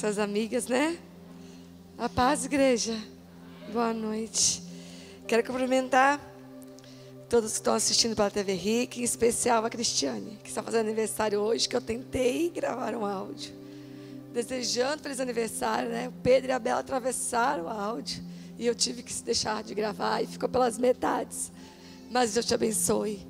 Suas amigas, né? A paz, igreja. Boa noite. Quero cumprimentar todos que estão assistindo pela TV RIC, em especial a Cristiane, que está fazendo aniversário hoje, que eu tentei gravar um áudio. Desejando feliz aniversário, né? O Pedro e a Bela atravessaram o áudio e eu tive que deixar de gravar e ficou pelas metades. Mas Deus te abençoe,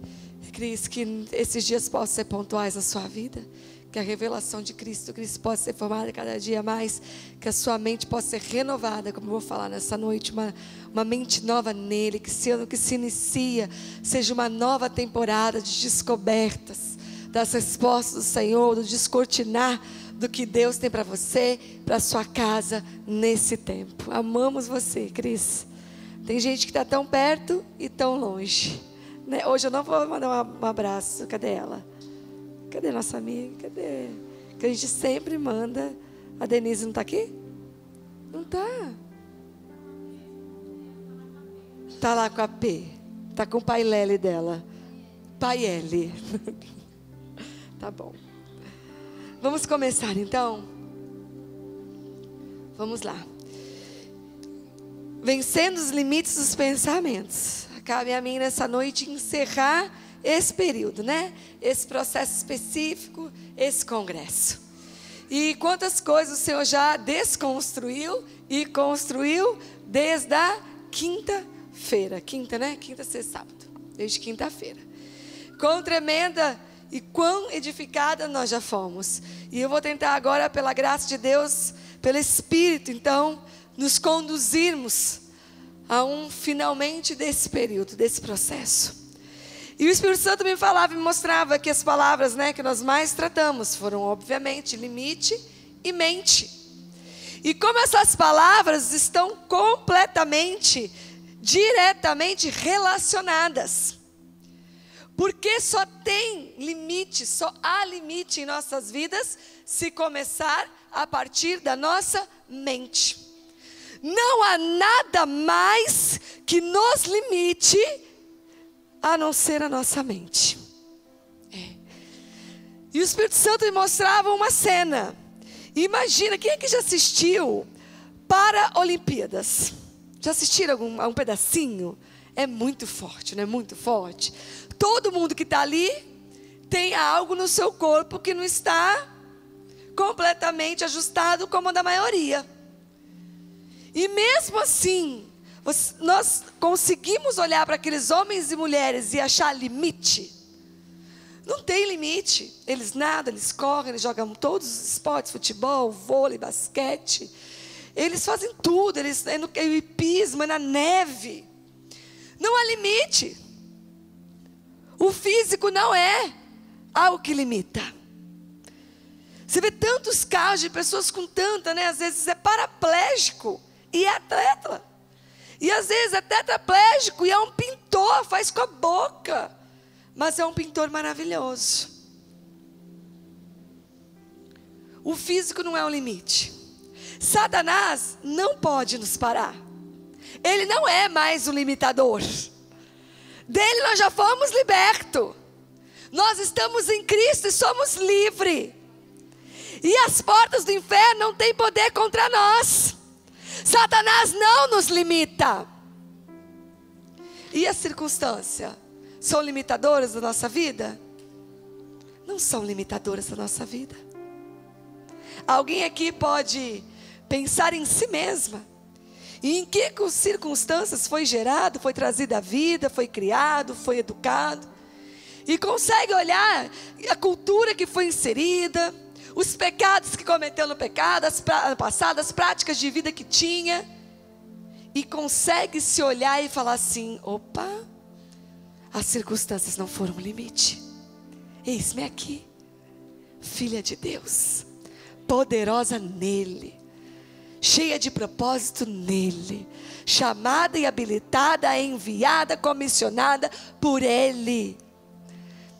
Cris, que esses dias possam ser pontuais na sua vida, que a revelação de Cristo possa ser formada cada dia mais, que a sua mente possa ser renovada, como eu vou falar nessa noite, uma mente nova nele, que esse ano que se inicia seja uma nova temporada de descobertas, das respostas do Senhor, do descortinar do que Deus tem para você, para sua casa nesse tempo. Amamos você, Cris. Tem gente que está tão perto e tão longe, né? Hoje eu não vou mandar um abraço. Cadê ela? Cadê nossa amiga? Cadê? Que a gente sempre manda. A Denise não está aqui? Não está. Está lá com a P. Está com o pai Lele dela. Pai L. Tá bom. Vamos começar então? Vamos lá. Vencendo os limites dos pensamentos. Cabe a mim nessa noite encerrar esse período, né? Esse processo específico, esse congresso. E quantas coisas o Senhor já desconstruiu e construiu desde a quinta-feira. Quinta, né? Quinta, sexta, sábado. Desde quinta-feira. Quão tremenda e quão edificada nós já fomos. E eu vou tentar agora, pela graça de Deus, pelo Espírito, então, nos conduzirmos a finalmente desse período, desse processo. E o Espírito Santo me falava e me mostrava que as palavras, né, que nós mais tratamos foram, obviamente, limite e mente. E como essas palavras estão completamente, diretamente relacionadas. Porque só tem limite, só há limite em nossas vidas se começar a partir da nossa mente. Não há nada mais que nos limite a não ser a nossa mente. E o Espírito Santo me mostrava uma cena. Imagina, quem é que já assistiu Paralimpíadas? Já assistiram a um pedacinho? É muito forte, não é muito forte? Todo mundo que está ali tem algo no seu corpo que não está completamente ajustado como a da maioria. E mesmo assim, nós conseguimos olhar para aqueles homens e mulheres e achar limite? Não tem limite. Eles nadam, eles correm, eles jogam todos os esportes, futebol, vôlei, basquete. Eles fazem tudo, eles é no hipismo, é na neve. Não há limite. O físico não é algo que limita. Você vê tantos casos de pessoas com tanta, né? Às vezes é paraplégico e é atleta. E às vezes é tetraplégico e é um pintor, faz com a boca. Mas é um pintor maravilhoso. O físico não é um limite. Satanás não pode nos parar. Ele não é mais um limitador. Dele nós já fomos libertos. Nós estamos em Cristo e somos livres. E as portas do inferno não têm poder contra nós. Satanás não nos limita. E a circunstância? São limitadoras da nossa vida? Não são limitadoras da nossa vida. Alguém aqui pode pensar em si mesma. E em que circunstâncias foi gerado, foi trazido à vida, foi criado, foi educado. E consegue olhar a cultura que foi inserida, os pecados que cometeu no pecado, as práticas de vida que tinha. E consegue se olhar e falar assim: opa, as circunstâncias não foram um limite. Eis-me aqui, filha de Deus, poderosa nele, cheia de propósito nele, chamada e habilitada, enviada, comissionada por ele.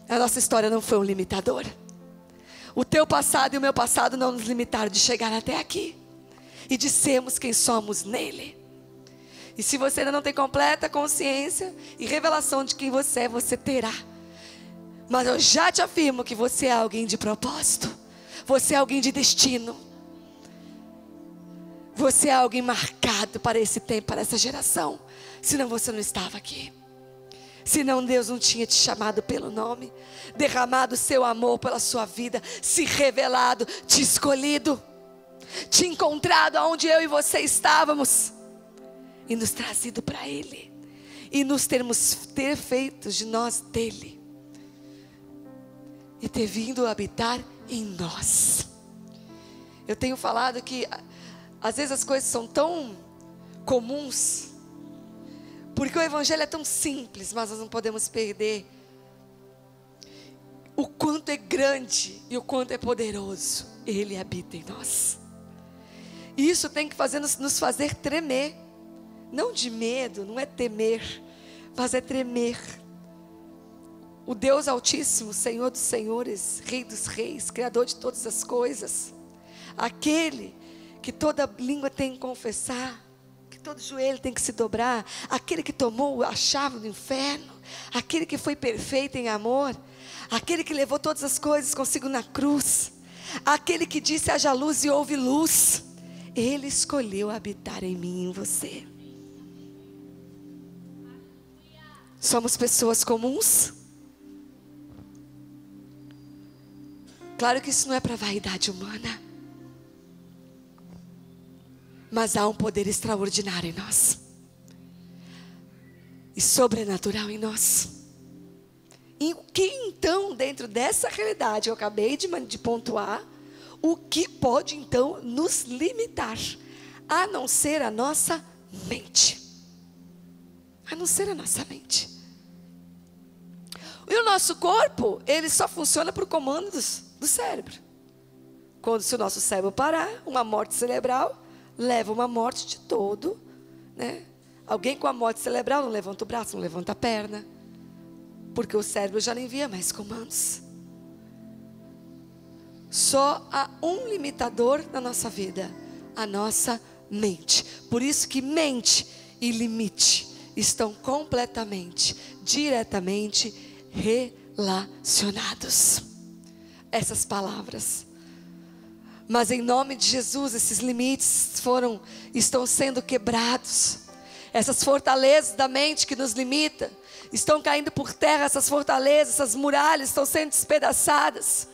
A nossa história não foi um limitador. O teu passado e o meu passado não nos limitaram de chegar até aqui e de sermos quem somos nele. E se você ainda não tem completa consciência e revelação de quem você é, você terá. Mas eu já te afirmo que você é alguém de propósito. Você é alguém de destino. Você é alguém marcado para esse tempo, para essa geração. Senão você não estava aqui. Senão Deus não tinha te chamado pelo nome, derramado o seu amor pela sua vida, se revelado, te escolhido, te encontrado onde eu e você estávamos, e nos trazido para Ele, e nos ter feito de nós dele, e ter vindo habitar em nós. Eu tenho falado que às vezes as coisas são tão comuns, porque o evangelho é tão simples, mas nós não podemos perder o quanto é grande e o quanto é poderoso. Ele habita em nós. E isso tem que nos fazer tremer. Não de medo, não é temer, mas é tremer. O Deus Altíssimo, Senhor dos Senhores, Rei dos Reis, Criador de todas as coisas, aquele que toda língua tem que confessar, que todo joelho tem que se dobrar, aquele que tomou a chave do inferno, aquele que foi perfeito em amor, aquele que levou todas as coisas consigo na cruz, aquele que disse haja luz e houve luz. Ele escolheu habitar em mim e em você. Somos pessoas comuns? Claro que isso não é para vaidade humana, mas há um poder extraordinário em nós, e sobrenatural em nós. E o que então, dentro dessa realidade, eu acabei de pontuar, o que pode então nos limitar, a não ser a nossa mente? A não ser a nossa mente. E o nosso corpo, ele só funciona por comandos do cérebro. Quando se o nosso cérebro parar, uma morte cerebral leva uma morte de todo, né? Alguém com a morte cerebral não levanta o braço, não levanta a perna, porque o cérebro já não envia mais comandos. Só há um limitador na nossa vida, a nossa mente. Por isso que mente e limite estão completamente, diretamente relacionados. Essas palavras. Mas em nome de Jesus, esses limites estão sendo quebrados. Essas fortalezas da mente que nos limita estão caindo por terra. Essas fortalezas, essas muralhas estão sendo despedaçadas.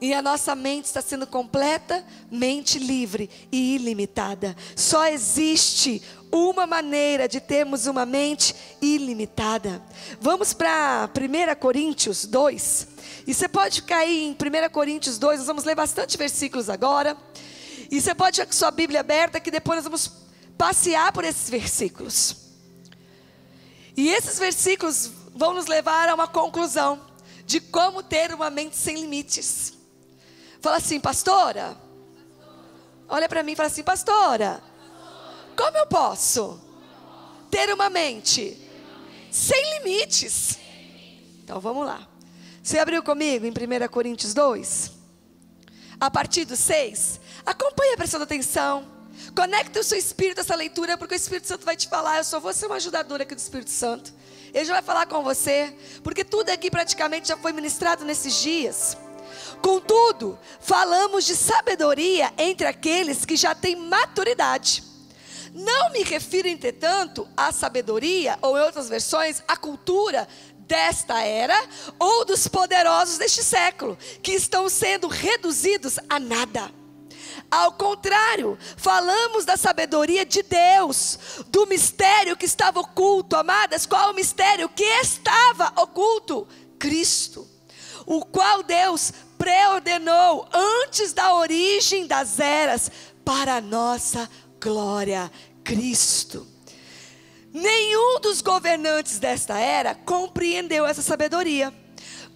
E a nossa mente está sendo completamente livre e ilimitada. Só existe uma maneira de termos uma mente ilimitada. Vamos para 1 Coríntios 2. E você pode cair em 1 Coríntios 2. Nós vamos ler bastante versículos agora. E você pode ficar com sua Bíblia aberta, que depois nós vamos passear por esses versículos. E esses versículos vão nos levar a uma conclusão de como ter uma mente sem limites. Fala assim, pastora. Olha para mim e fala assim, pastora. Como eu posso ter uma mente sem limites? Então vamos lá. Você abriu comigo em 1 Coríntios 2? A partir do 6. Acompanha prestando atenção. Conecta o seu espírito a essa leitura, porque o Espírito Santo vai te falar. Eu só vou ser uma ajudadora aqui do Espírito Santo. Ele já vai falar com você, porque tudo aqui praticamente já foi ministrado nesses dias. Contudo, falamos de sabedoria entre aqueles que já têm maturidade. Não me refiro, entretanto, à sabedoria, ou em outras versões, à cultura desta era, ou dos poderosos deste século, que estão sendo reduzidos a nada. Ao contrário, falamos da sabedoria de Deus, do mistério que estava oculto. Amadas, qual é o mistério que estava oculto? Cristo, o qual Deus preordenou antes da origem das eras, para a nossa glória. Cristo. Nenhum dos governantes desta era compreendeu essa sabedoria,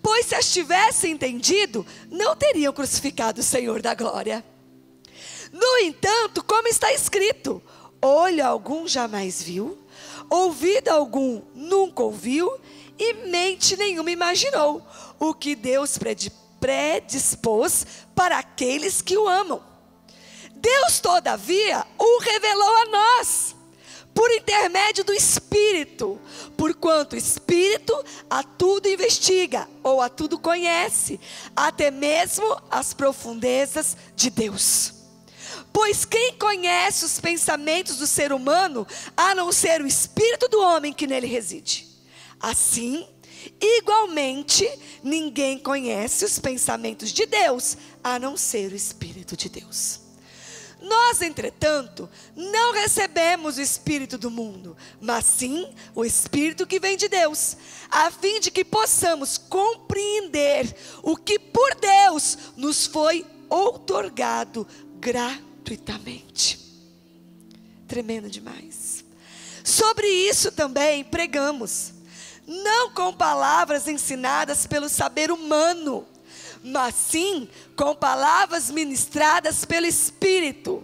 pois se as tivessem entendido, não teriam crucificado o Senhor da glória. No entanto, como está escrito, olho algum jamais viu, ouvido algum nunca ouviu, e mente nenhuma imaginou o que Deus predispôs para aqueles que o amam. Deus, todavia, o revelou a nós, por intermédio do Espírito, porquanto o Espírito a tudo investiga, ou a tudo conhece, até mesmo as profundezas de Deus. Pois quem conhece os pensamentos do ser humano, a não ser o espírito do homem que nele reside? Assim, igualmente, ninguém conhece os pensamentos de Deus, a não ser o Espírito de Deus. Nós, entretanto, não recebemos o Espírito do mundo, mas sim o Espírito que vem de Deus, a fim de que possamos compreender o que por Deus nos foi outorgado gratuitamente. Tremendo demais. Sobre isso também pregamos, não com palavras ensinadas pelo saber humano, mas sim com palavras ministradas pelo Espírito,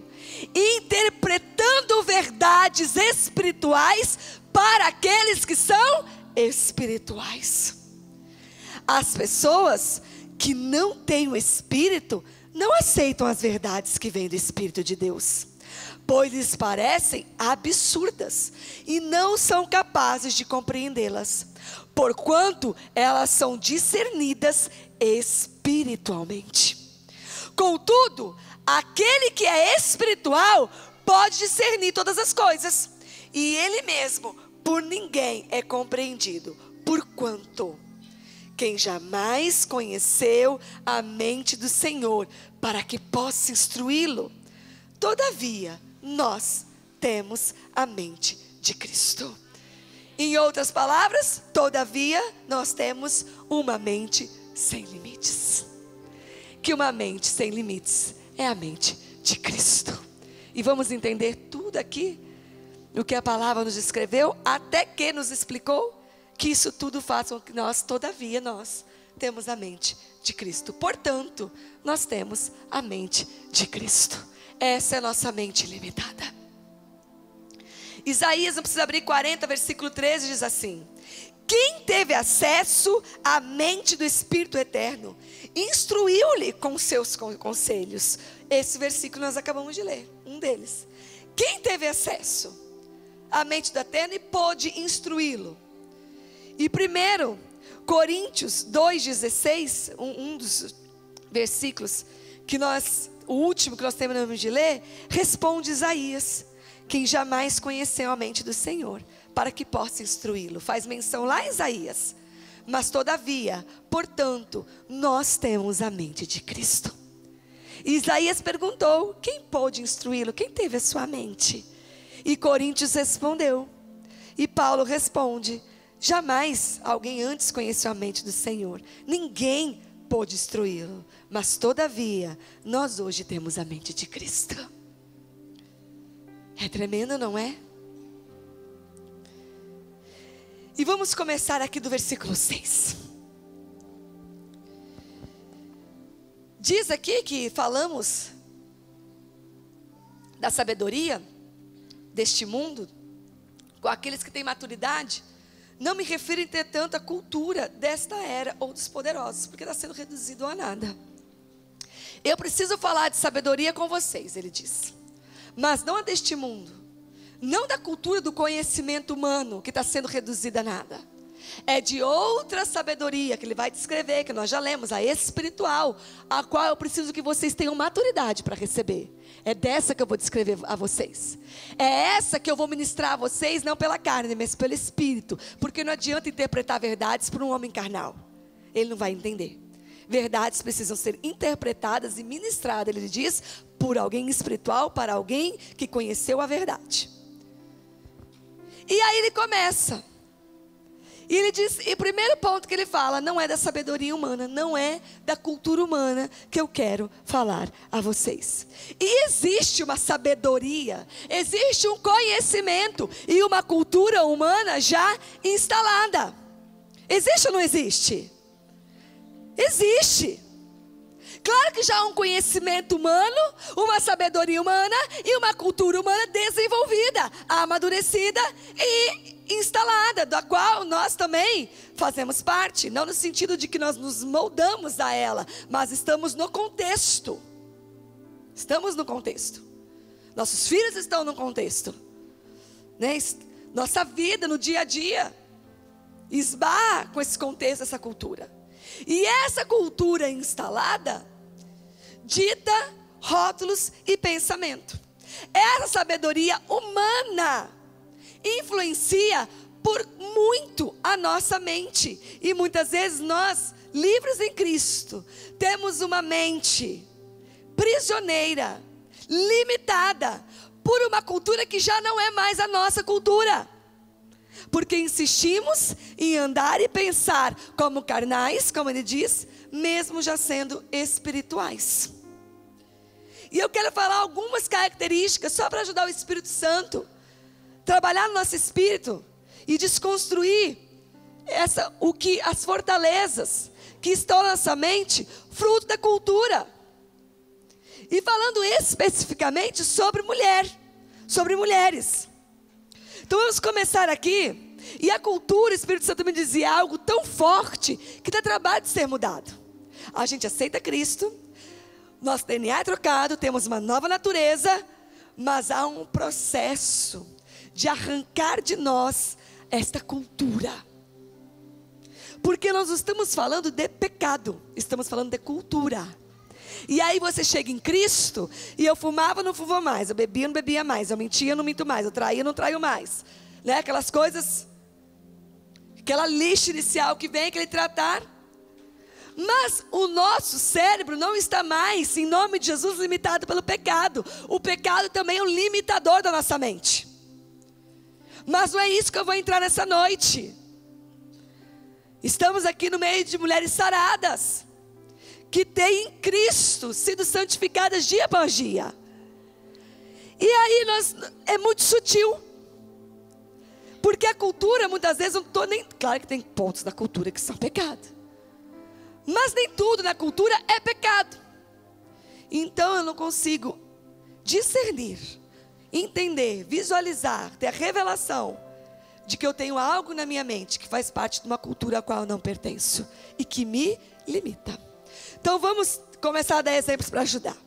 interpretando verdades espirituais para aqueles que são espirituais. As pessoas que não têm o Espírito não aceitam as verdades que vêm do Espírito de Deus, pois lhes parecem absurdas e não são capazes de compreendê-las, porquanto elas são discernidas espiritualmente. Contudo, aquele que é espiritual pode discernir todas as coisas, e ele mesmo por ninguém é compreendido, porquanto quem jamais conheceu a mente do Senhor, para que possa instruí-lo? Todavia, nós temos a mente de Cristo. Em outras palavras, todavia, nós temos uma mente sem limites. Que uma mente sem limites é a mente de Cristo. E vamos entender tudo aqui, o que a palavra nos descreveu, até que nos explicou que isso tudo faz com que nós, todavia, nós temos a mente de Cristo. Portanto, nós temos a mente de Cristo. Essa é a nossa mente limitada. Isaías, não precisa abrir, 40, versículo 13, diz assim: quem teve acesso à mente do Espírito Eterno, instruiu-lhe com seus conselhos. Esse versículo nós acabamos de ler, um deles. Quem teve acesso à mente do Eterno e pôde instruí-lo? E 1 Coríntios 2,16, um dos versículos que o último que nós terminamos de ler, responde Isaías: quem jamais conheceu a mente do Senhor, para que possa instruí-lo. Faz menção lá em Isaías. Mas todavia, portanto, nós temos a mente de Cristo. E Isaías perguntou: quem pôde instruí-lo? Quem teve a sua mente? E Coríntios respondeu. E Paulo responde: jamais alguém antes conheceu a mente do Senhor. Ninguém pôde instruí-lo. Mas todavia, nós hoje temos a mente de Cristo. É tremendo, não é? E vamos começar aqui do versículo 6. Diz aqui que falamos da sabedoria deste mundo com aqueles que têm maturidade. Não me refiro, entretanto, à cultura desta era ou dos poderosos, porque está sendo reduzido a nada. Eu preciso falar de sabedoria com vocês, ele diz, mas não a deste mundo, não da cultura do conhecimento humano, que está sendo reduzida a nada. É de outra sabedoria, que ele vai descrever, que nós já lemos, a espiritual, a qual eu preciso que vocês tenham maturidade para receber. É dessa que eu vou descrever a vocês. É essa que eu vou ministrar a vocês, não pela carne, mas pelo Espírito. Porque não adianta interpretar verdades por um homem carnal. Ele não vai entender. Verdades precisam ser interpretadas e ministradas, ele diz, por alguém espiritual, para alguém que conheceu a verdade. E aí ele começa. E ele diz, e o primeiro ponto que ele fala, não é da sabedoria humana, não é da cultura humana que eu quero falar a vocês. E existe uma sabedoria, existe um conhecimento e uma cultura humana já instalada. Existe ou não existe? Existe. Claro que já há um conhecimento humano, uma sabedoria humana e uma cultura humana desenvolvida, amadurecida e instalada, da qual nós também fazemos parte. Não no sentido de que nós nos moldamos a ela, mas estamos no contexto. Estamos no contexto. Nossos filhos estão no contexto, né? Nossa vida no dia a dia esbarra com esse contexto, essa cultura. E essa cultura instalada dita rótulos e pensamento. Essa sabedoria humana influencia por muito a nossa mente. E muitas vezes nós, livres em Cristo, temos uma mente prisioneira, limitada, por uma cultura que já não é mais a nossa cultura. Porque insistimos em andar e pensar como carnais, como ele diz, mesmo já sendo espirituais. E eu quero falar algumas características só para ajudar o Espírito Santo a trabalhar no nosso espírito e desconstruir as fortalezas que estão na nossa mente, fruto da cultura. E falando especificamente sobre mulheres. Então vamos começar aqui. E a cultura, o Espírito Santo me dizia algo tão forte que dá trabalho de ser mudado. A gente aceita Cristo, nosso DNA é trocado, temos uma nova natureza, mas há um processo de arrancar de nós esta cultura. Porque nós não estamos falando de pecado, estamos falando de cultura. E aí você chega em Cristo, e eu fumava, não fumo mais, eu bebia, não bebia mais, eu mentia, não minto mais, eu traía, não traio mais, né? Aquelas coisas, aquela lixa inicial que vem, aquele tratar. Mas o nosso cérebro não está mais, em nome de Jesus, limitado pelo pecado. O pecado também é um limitador da nossa mente. Mas não é isso que eu vou entrar nessa noite. Estamos aqui no meio de mulheres saradas, que têm em Cristo sido santificadas dia após dia. E aí é muito sutil. Porque a cultura, muitas vezes, claro que tem pontos da cultura que são pecado. Mas nem tudo na cultura é pecado. Então eu não consigo discernir, entender, visualizar, ter a revelação de que eu tenho algo na minha mente que faz parte de uma cultura a qual eu não pertenço e que me limita. Então vamos começar a dar exemplos para ajudar.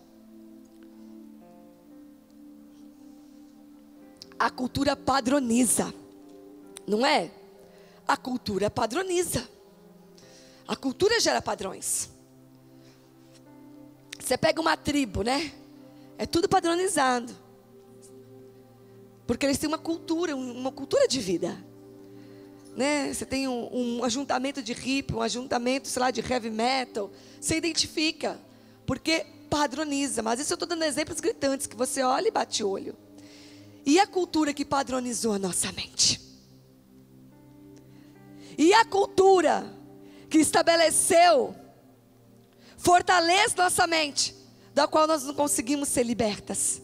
A cultura padroniza, não é? A cultura padroniza. A cultura gera padrões. Você pega uma tribo, né? É tudo padronizado. Porque eles têm uma cultura de vida. Né? Você tem um ajuntamento de hip, um ajuntamento, sei lá, de heavy metal. Você identifica, porque padroniza. Mas isso eu estou dando exemplos gritantes, que você olha e bate o olho. E a cultura que padronizou a nossa mente? E a cultura que estabeleceu, fortalece nossa mente, da qual nós não conseguimos ser libertas.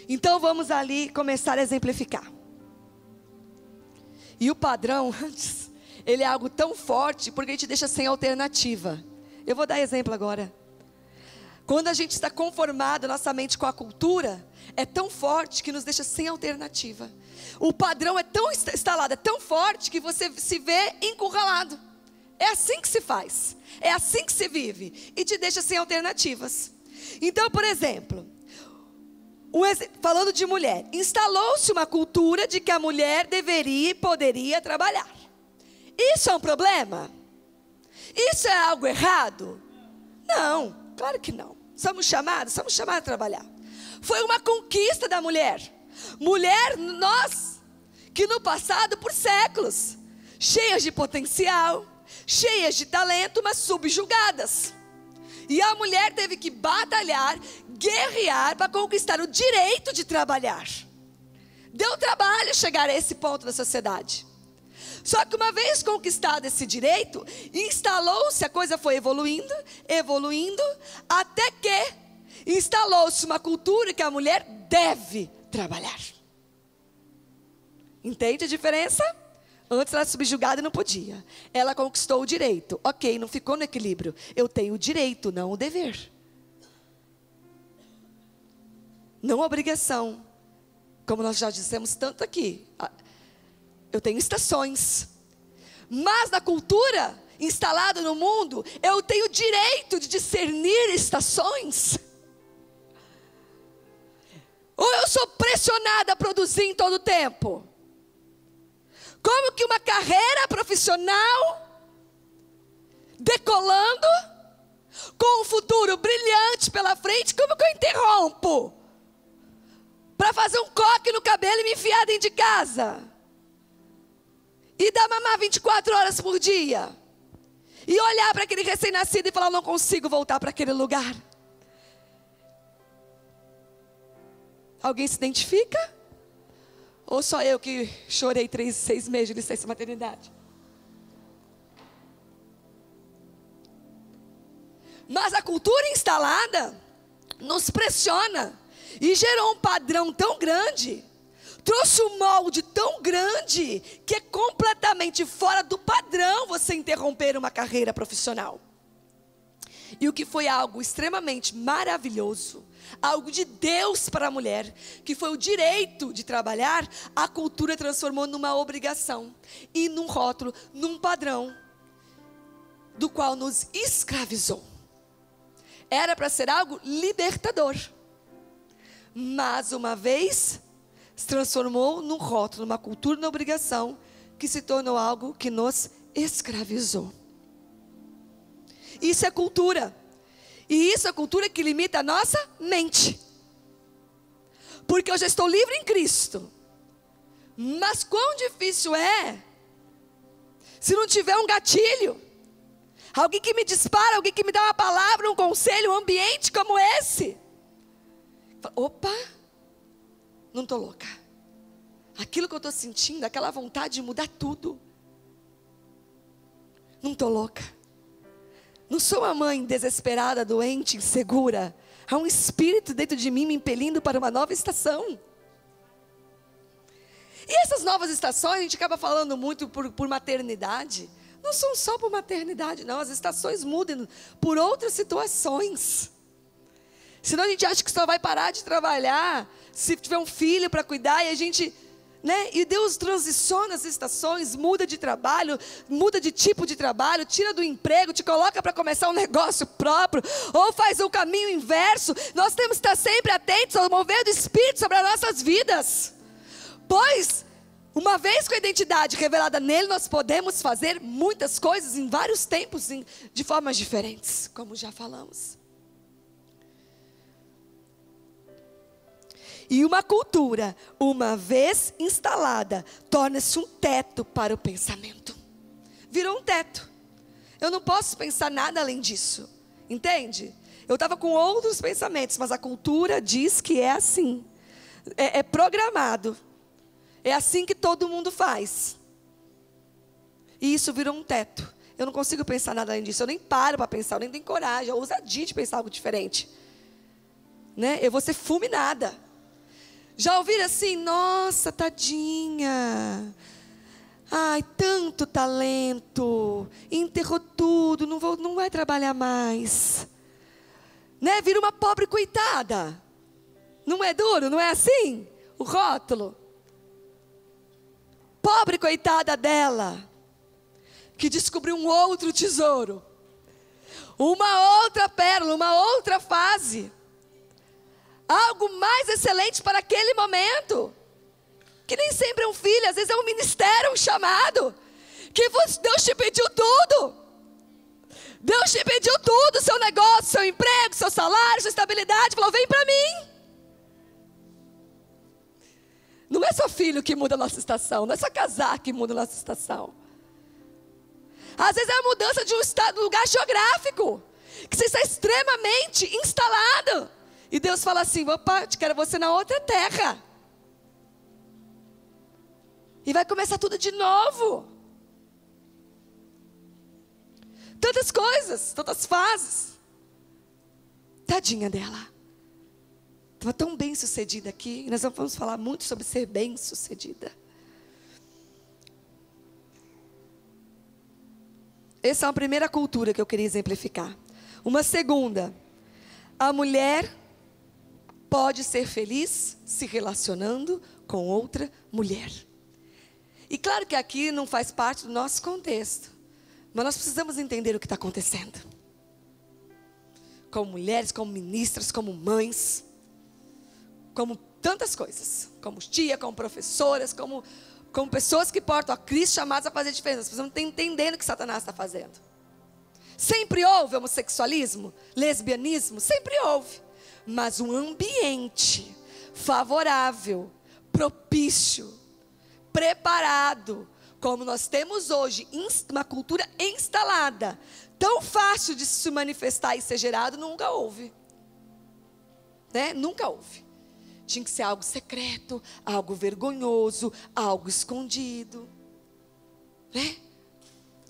Então vamos ali começar a exemplificar. E o padrão, antes, ele é algo tão forte, porque ele te deixa sem alternativa. Eu vou dar exemplo agora. Quando a gente está conformado, nossa mente com a cultura, é tão forte que nos deixa sem alternativa. O padrão é tão instalado, é tão forte que você se vê encurralado. É assim que se faz, é assim que se vive, e te deixa sem alternativas. Então, por exemplo, falando de mulher, instalou-se uma cultura de que a mulher deveria e poderia trabalhar. Isso é um problema? Isso é algo errado? Não, claro que não. Somos chamados a trabalhar. Foi uma conquista da mulher. Mulher, nós, que no passado, por séculos, cheias de potencial, cheias de talento, mas subjugadas. E a mulher teve que batalhar, guerrear para conquistar o direito de trabalhar. Deu trabalho chegar a esse ponto da sociedade. Só que uma vez conquistado esse direito, instalou-se, a coisa foi evoluindo, até que instalou-se uma cultura que a mulher deve trabalhar. Entende a diferença? Antes ela era subjugada e não podia. Ela conquistou o direito. Ok, não ficou no equilíbrio. Eu tenho o direito, não o dever. Não a obrigação. Como nós já dissemos tanto aqui. Eu tenho estações. Mas na cultura instalada no mundo, eu tenho o direito de discernir estações. Ou eu sou pressionada a produzir em todo o tempo? Como que uma carreira profissional decolando, com um futuro brilhante pela frente, como que eu interrompo? Para fazer um coque no cabelo e me enfiar dentro de casa? E dar mamar 24 horas por dia? E olhar para aquele recém-nascido e falar, não consigo voltar para aquele lugar? Alguém se identifica? Ou só eu que chorei 6 meses de licença maternidade? Mas a cultura instalada nos pressiona e gerou um padrão tão grande, trouxe um molde tão grande, que é completamente fora do padrão você interromper uma carreira profissional. E o que foi algo extremamente maravilhoso, algo de Deus para a mulher, que foi o direito de trabalhar, a cultura transformou numa obrigação e num rótulo, num padrão, do qual nos escravizou. Era para ser algo libertador, mas uma vez se transformou num rótulo, numa cultura, numa obrigação, que se tornou algo que nos escravizou. Isso é cultura. E isso é cultura que limita a nossa mente. Porque eu já estou livre em Cristo. Mas quão difícil é se não tiver um gatilho, alguém que me dispara, alguém que me dá uma palavra, um conselho, um ambiente como esse. Opa, não estou louca. Aquilo que eu estou sentindo, aquela vontade de mudar tudo. Não estou louca. Não sou uma mãe desesperada, doente, insegura. Há um espírito dentro de mim me impelindo para uma nova estação. E essas novas estações, a gente acaba falando muito por maternidade. Não são só por maternidade, não. As estações mudam por outras situações. Senão a gente acha que só vai parar de trabalhar se tiver um filho para cuidar e a gente... E Deus transiciona as estações, muda de trabalho, muda de tipo de trabalho, tira do emprego, te coloca para começar um negócio próprio, ou faz o caminho inverso. Nós temos que estar sempre atentos ao mover do Espírito sobre as nossas vidas. Pois, uma vez com a identidade revelada nele, nós podemos fazer muitas coisas em vários tempos, de formas diferentes, como já falamos. E uma cultura, uma vez instalada, torna-se um teto para o pensamento. Virou um teto. Eu não posso pensar nada além disso. Entende? Eu estava com outros pensamentos, mas a cultura diz que é assim. É programado. É assim que todo mundo faz. E isso virou um teto. Eu não consigo pensar nada além disso. Eu nem paro para pensar, eu nem tenho coragem, eu ousadia de pensar algo diferente. Eu vou ser fulminada. Já ouviram assim, nossa, tadinha, ai, tanto talento, enterrou tudo, não vai trabalhar mais, vira uma pobre coitada, não é duro, não é assim, o rótulo, pobre coitada dela, que descobriu um outro tesouro, uma outra pérola, uma outra fase, algo mais excelente para aquele momento. Que nem sempre é um filho, às vezes é um ministério, um chamado. Que Deus te pediu tudo. Deus te pediu tudo, seu negócio, seu emprego, seu salário, sua estabilidade. Falou, vem para mim. Não é só filho que muda a nossa estação, não é só casar que muda a nossa estação. Às vezes é a mudança de um lugar geográfico, que você está extremamente instalado. E Deus fala assim, opa, quero você na outra terra. E vai começar tudo de novo. Tantas coisas, tantas fases. Tadinha dela. Estava tão bem sucedida aqui. E nós vamos falar muito sobre ser bem sucedida. Essa é uma primeira cultura que eu queria exemplificar. Uma segunda. A mulher pode ser feliz se relacionando com outra mulher. E claro que aqui não faz parte do nosso contexto. Mas nós precisamos entender o que está acontecendo. Como mulheres, como ministras, como mães. Como tantas coisas. Como tia, como professoras, como pessoas que portam a Cristo chamadas a fazer diferença. Nós precisamos estar entendendo o que Satanás está fazendo. Sempre houve homossexualismo, lesbianismo, sempre houve. Mas um ambiente favorável, propício, preparado, como nós temos hoje, uma cultura instalada, tão fácil de se manifestar e ser gerado, nunca houve. Né? Nunca houve. Tinha que ser algo secreto, algo vergonhoso, algo escondido. Né?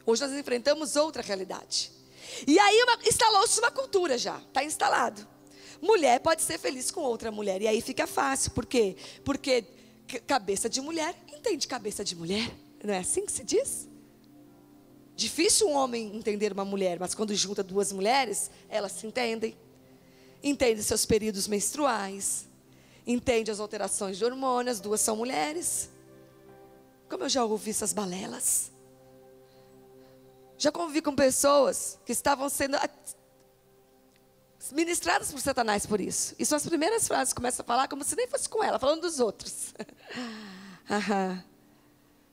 Hoje nós enfrentamos outra realidade. E aí instalou-se uma cultura já, está instalado. Mulher pode ser feliz com outra mulher, e aí fica fácil. Por quê? Porque cabeça de mulher entende cabeça de mulher. Não é assim que se diz? Difícil um homem entender uma mulher, mas quando junta duas mulheres, elas se entendem. Entende seus períodos menstruais, entende as alterações de hormônios, duas são mulheres. Como eu já ouvi essas balelas. Já convivi com pessoas que estavam sendo ministradas por Satanás por isso. E são as primeiras frases que começam a falar como se nem fosse com ela, falando dos outros.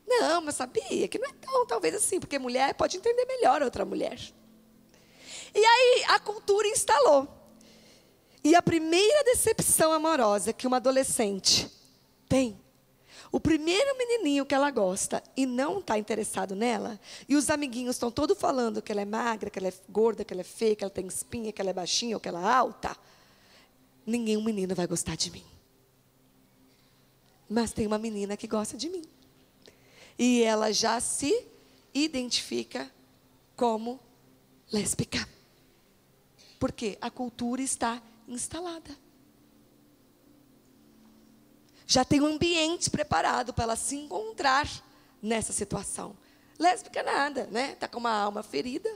Não, mas sabia que não é tão, talvez assim, porque mulher pode entender melhor a outra mulher. E aí a cultura instalou. E a primeira decepção amorosa que uma adolescente tem, o primeiro menininho que ela gosta e não está interessado nela, e os amiguinhos estão todos falando que ela é magra, que ela é gorda, que ela é feia, que ela tem espinha, que ela é baixinha ou que ela é alta, nenhum menino vai gostar de mim. Mas tem uma menina que gosta de mim. E ela já se identifica como lésbica. Porque a cultura está instalada. Já tem um ambiente preparado para ela se encontrar nessa situação. Lésbica nada, né? Está com uma alma ferida.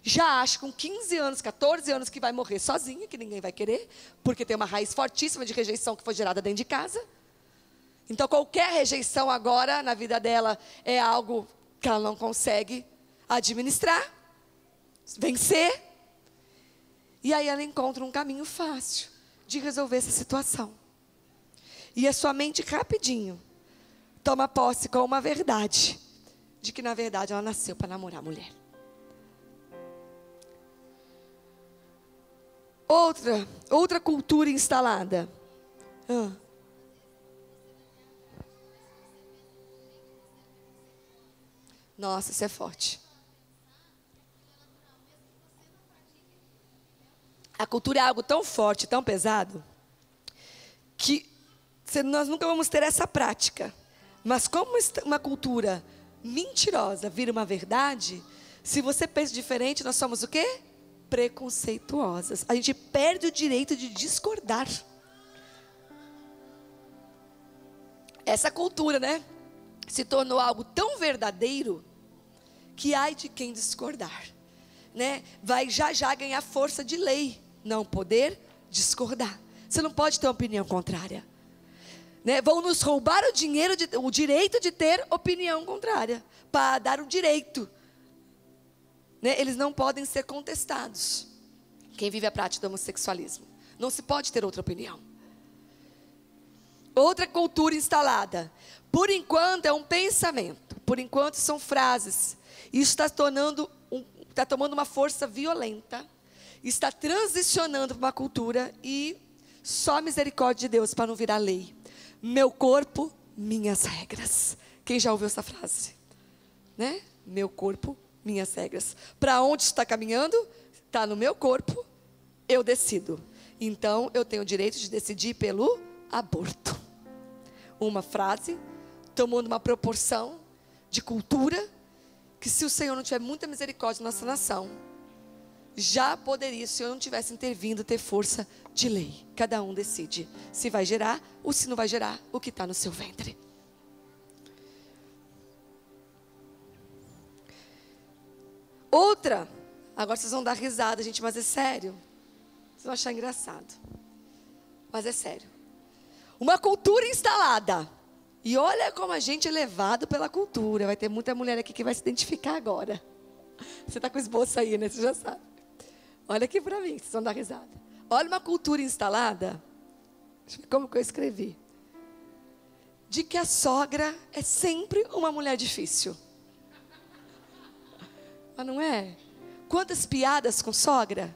Já acha com 15 anos, 14 anos que vai morrer sozinha, que ninguém vai querer, porque tem uma raiz fortíssima de rejeição que foi gerada dentro de casa. Então, qualquer rejeição agora na vida dela é algo que ela não consegue administrar, vencer. E aí ela encontra um caminho fácil de resolver essa situação. E a sua mente rapidinho toma posse com uma verdade, de que na verdade ela nasceu para namorar mulher. Outra cultura instalada. Nossa, isso é forte. A cultura é algo tão forte, tão pesado, que nós nunca vamos ter essa prática. Mas como uma cultura mentirosa vira uma verdade, se você pensa diferente, nós somos o quê? Preconceituosas. A gente perde o direito de discordar. Essa cultura, né? Se tornou algo tão verdadeiro que ai de quem discordar, né? Vai já ganhar força de lei, não poder discordar. Você não pode ter uma opinião contrária, né? Vão nos roubar o direito de ter opinião contrária, para dar o direito, né? Eles não podem ser contestados. Quem vive a prática do homossexualismo, não se pode ter outra opinião. Outra cultura instalada, por enquanto é um pensamento, por enquanto são frases. Isso está tomando uma força violenta, está transicionando para uma cultura e só a misericórdia de Deus para não virar lei. Meu corpo, minhas regras. Quem já ouviu essa frase? Né? Meu corpo, minhas regras. Para onde está caminhando? Está no meu corpo, eu decido. Então eu tenho o direito de decidir pelo aborto. Uma frase tomando uma proporção de cultura, que se o Senhor não tiver muita misericórdia na nossa nação, já poderia, se o Senhor não tivesse intervindo, ter força de lei. Cada um decide se vai gerar ou se não vai gerar o que está no seu ventre. Outra, agora vocês vão dar risada, gente, mas é sério. Vocês vão achar engraçado, mas é sério. Uma cultura instalada. E olha como a gente é levado pela cultura. Vai ter muita mulher aqui que vai se identificar agora. Você está com esboço aí, né? Você já sabe. Olha aqui para mim, vocês vão dar risada. Olha uma cultura instalada. Deixa eu ver como que eu escrevi. De que a sogra é sempre uma mulher difícil. Mas não é? Quantas piadas com sogra?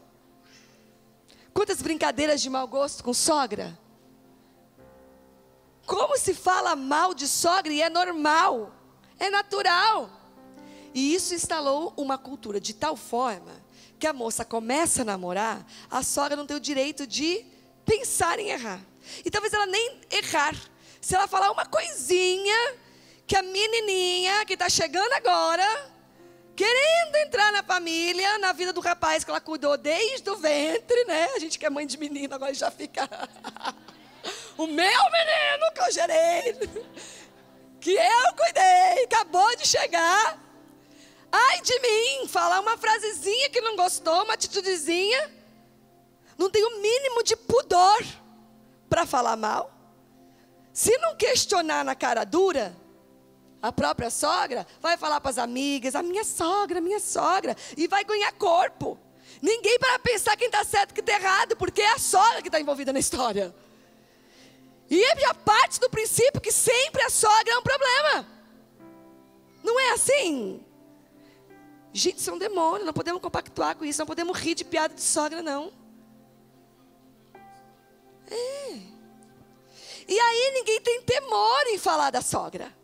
Quantas brincadeiras de mau gosto com sogra? Como se fala mal de sogra e é normal, é natural. E isso instalou uma cultura de tal forma que a moça começa a namorar, a sogra não tem o direito de pensar em errar. E talvez ela nem errar. Se ela falar uma coisinha, que a menininha que está chegando agora, querendo entrar na família, na vida do rapaz que ela cuidou desde o ventre, né? A gente que é mãe de menino agora já fica... O meu menino que eu gerei, que eu cuidei, acabou de chegar. Ai de mim, falar uma frasezinha que não gostou, uma atitudezinha. Não tem o mínimo de pudor para falar mal. Se não questionar na cara dura, a própria sogra vai falar para as amigas, a minha sogra, e vai ganhar corpo. Ninguém para pensar quem está certo e quem está errado, porque é a sogra que está envolvida na história. E já parte do princípio que sempre a sogra é um problema. Não é assim? Gente, isso é um demônio, não podemos compactuar com isso, não podemos rir de piada de sogra, não. E aí ninguém tem temor em falar da sogra.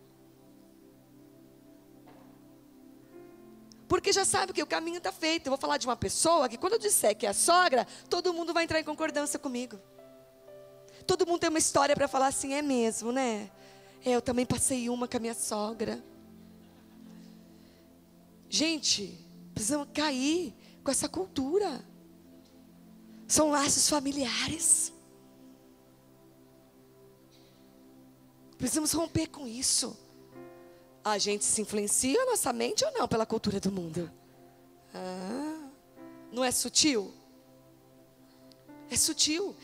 Porque já sabe que o caminho está feito. Eu vou falar de uma pessoa que quando eu disser que é a sogra, todo mundo vai entrar em concordância comigo. Todo mundo tem uma história para falar assim, é mesmo, né? Eu também passei uma com a minha sogra. Gente, precisamos cair com essa cultura. São laços familiares. Precisamos romper com isso. A gente se influencia a nossa mente ou não pela cultura do mundo? Não é sutil? É sutil.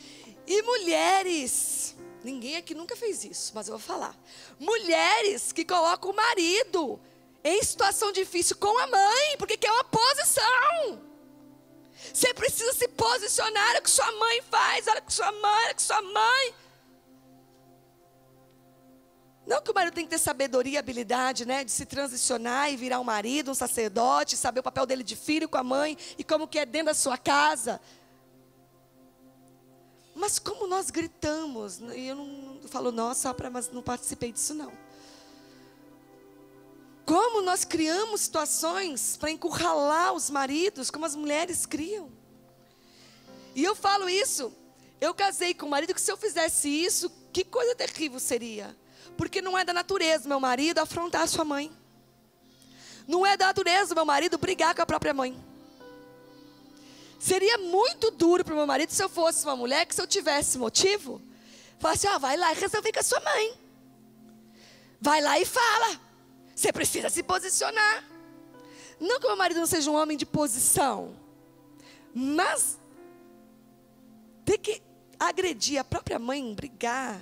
E mulheres, ninguém aqui nunca fez isso, mas eu vou falar. Mulheres que colocam o marido em situação difícil com a mãe, porque quer uma posição. Você precisa se posicionar, olha o que sua mãe faz, olha o que sua mãe. Não que o marido tem que ter sabedoria e habilidade, né, de se transicionar e virar um marido, um sacerdote, saber o papel dele de filho com a mãe e como que é dentro da sua casa. Mas como nós gritamos, e eu não falo nossa, mas não participei disso não. Como nós criamos situações para encurralar os maridos, como as mulheres criam. E eu falo isso, eu casei com um marido que se eu fizesse isso, que coisa terrível seria. Porque não é da natureza meu marido afrontar a sua mãe. Não é da natureza meu marido brigar com a própria mãe. Seria muito duro para o meu marido se eu fosse uma mulher que se eu tivesse motivo, falasse, vai lá e resolve com a sua mãe. Vai lá e fala. Você precisa se posicionar. Não que o meu marido não seja um homem de posição, mas ter que agredir a própria mãe, brigar,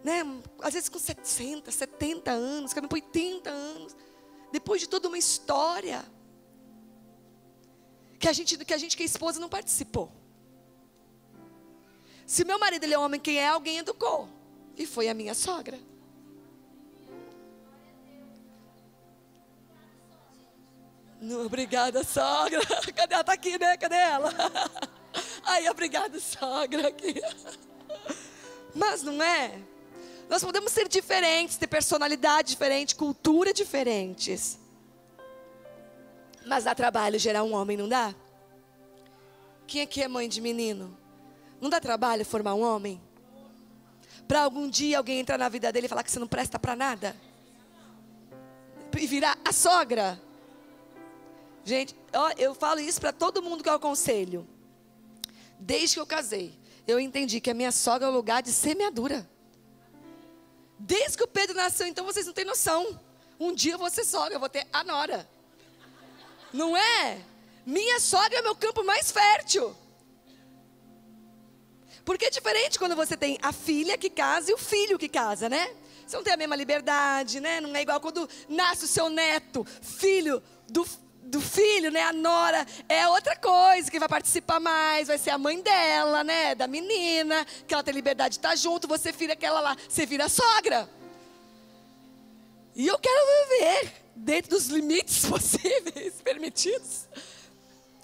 né? Às vezes com 60, 70 anos, com 80 anos, depois de toda uma história que a gente que é esposa não participou. Se meu marido ele é homem, quem é? Alguém educou. E foi a minha sogra. Não, obrigada, sogra. Cadê ela? Está aqui, né? Cadê ela? Aí, obrigada, sogra. Aqui. Mas não é? Nós podemos ser diferentes, ter personalidade diferente, cultura diferentes. Mas dá trabalho gerar um homem, não dá? Quem aqui é mãe de menino? Não dá trabalho formar um homem? Para algum dia alguém entrar na vida dele e falar que você não presta para nada? E virar a sogra? Gente, eu falo isso para todo mundo que eu aconselho. Desde que eu casei, eu entendi que a minha sogra é o lugar de semeadura. Desde que o Pedro nasceu, então vocês não têm noção. Um dia eu vou ser sogra, eu vou ter a nora. Não é? Minha sogra é o meu campo mais fértil. Porque é diferente quando você tem a filha que casa e o filho que casa, né? Você não tem a mesma liberdade, né? Não é igual quando nasce o seu neto, filho do filho, né? A nora é outra coisa, que vai participar mais, vai ser a mãe dela, né? Da menina, que ela tem liberdade de estar junto, você vira aquela lá, você vira sogra. E eu quero viver dentro dos limites possíveis, permitidos,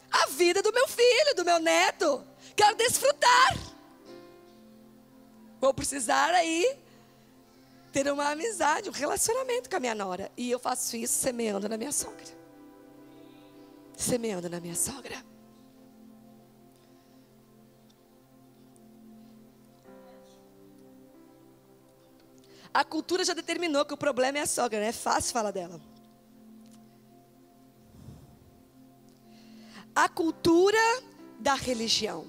a vida do meu filho, do meu neto. Quero desfrutar. Vou precisar aí ter uma amizade, um relacionamento com a minha nora. E eu faço isso semeando na minha sogra. Semeando na minha sogra. A cultura já determinou que o problema é a sogra, né? É fácil falar dela. A cultura da religião.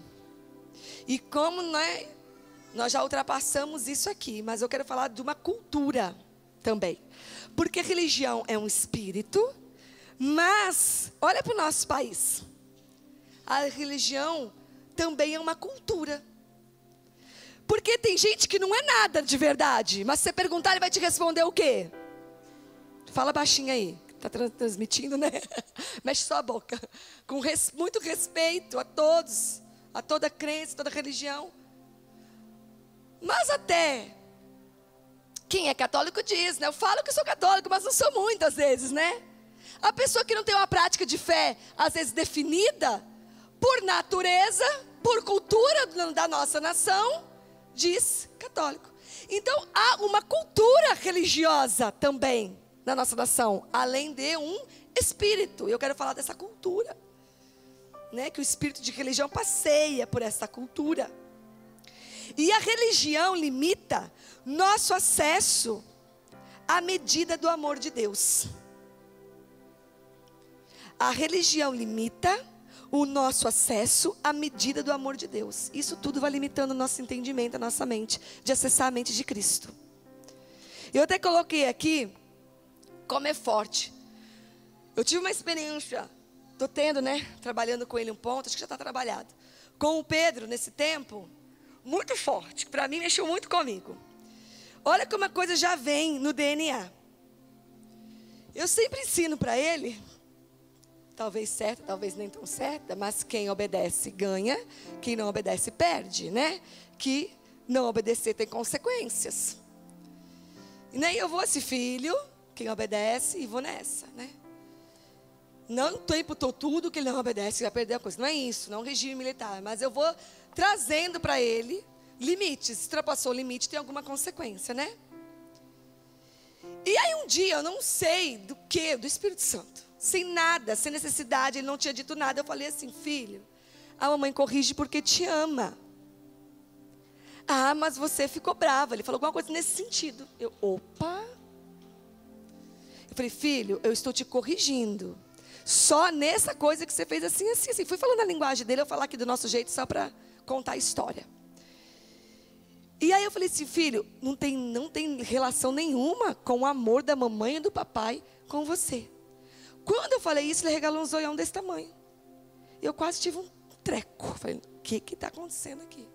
E como nós já ultrapassamos isso aqui, mas eu quero falar de uma cultura também. Porque religião é um espírito, mas olha para o nosso país. A religião também é uma cultura. Porque tem gente que não é nada de verdade, mas se você perguntar, ele vai te responder o quê? Fala baixinho aí, está transmitindo, né? Mexe só a boca. Com muito respeito a todos, a toda crença, toda religião. Mas até quem é católico diz, né? Eu falo que sou católico, mas não sou muito às vezes, né? A pessoa que não tem uma prática de fé, às vezes definida por natureza, por cultura da nossa nação, diz católico. Então há uma cultura religiosa também na nossa nação, além de um espírito. Eu quero falar dessa cultura, né? Que o espírito de religião passeia por essa cultura. E a religião limita nosso acesso à medida do amor de Deus. A religião limita o nosso acesso à medida do amor de Deus. Isso tudo vai limitando o nosso entendimento, a nossa mente, de acessar a mente de Cristo. Eu até coloquei aqui, como é forte. Eu tive uma experiência, estou tendo, né, trabalhando com ele um ponto, acho que já está trabalhado. Com o Pedro, nesse tempo, muito forte, que para mim mexeu muito comigo. Olha como a coisa já vem no DNA. Eu sempre ensino para ele, talvez certa, talvez nem tão certa, mas quem obedece ganha, quem não obedece perde, né? Que não obedecer tem consequências. E nem eu vou assim, filho, quem obedece e vou nessa, né? Não tempo tudo que ele não obedece, vai perder a coisa. Não é isso, não é um regime militar, mas eu vou trazendo para ele limites. Se ultrapassou o limite, tem alguma consequência, né? E aí um dia, eu não sei do que, do Espírito Santo, sem nada, sem necessidade, ele não tinha dito nada. Eu falei assim, filho, a mamãe corrige porque te ama. Ah, mas você ficou brava. Ele falou alguma coisa nesse sentido. Opa. Eu falei, filho, eu estou te corrigindo. Só nessa coisa que você fez assim, assim, assim. Fui falando a linguagem dele, eu falar aqui do nosso jeito só para contar a história. E aí eu falei assim, filho, não tem relação nenhuma com o amor da mamãe e do papai com você. Quando eu falei isso, ele regalou um zoião desse tamanho. Eu quase tive um treco. Falei, o que está acontecendo aqui?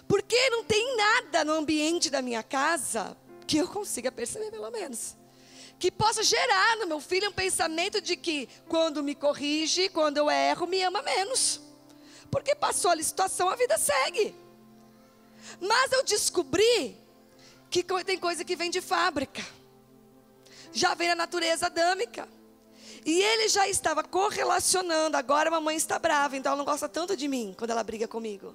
Porque não tem nada no ambiente da minha casa que eu consiga perceber, pelo menos, que possa gerar no meu filho um pensamento de que quando me corrige, quando eu erro, me ama menos. Porque passou a situação, a vida segue. Mas eu descobri que tem coisa que vem de fábrica. Já vem na natureza adâmica. E ele já estava correlacionando. Agora a mamãe está brava, então ela não gosta tanto de mim quando ela briga comigo.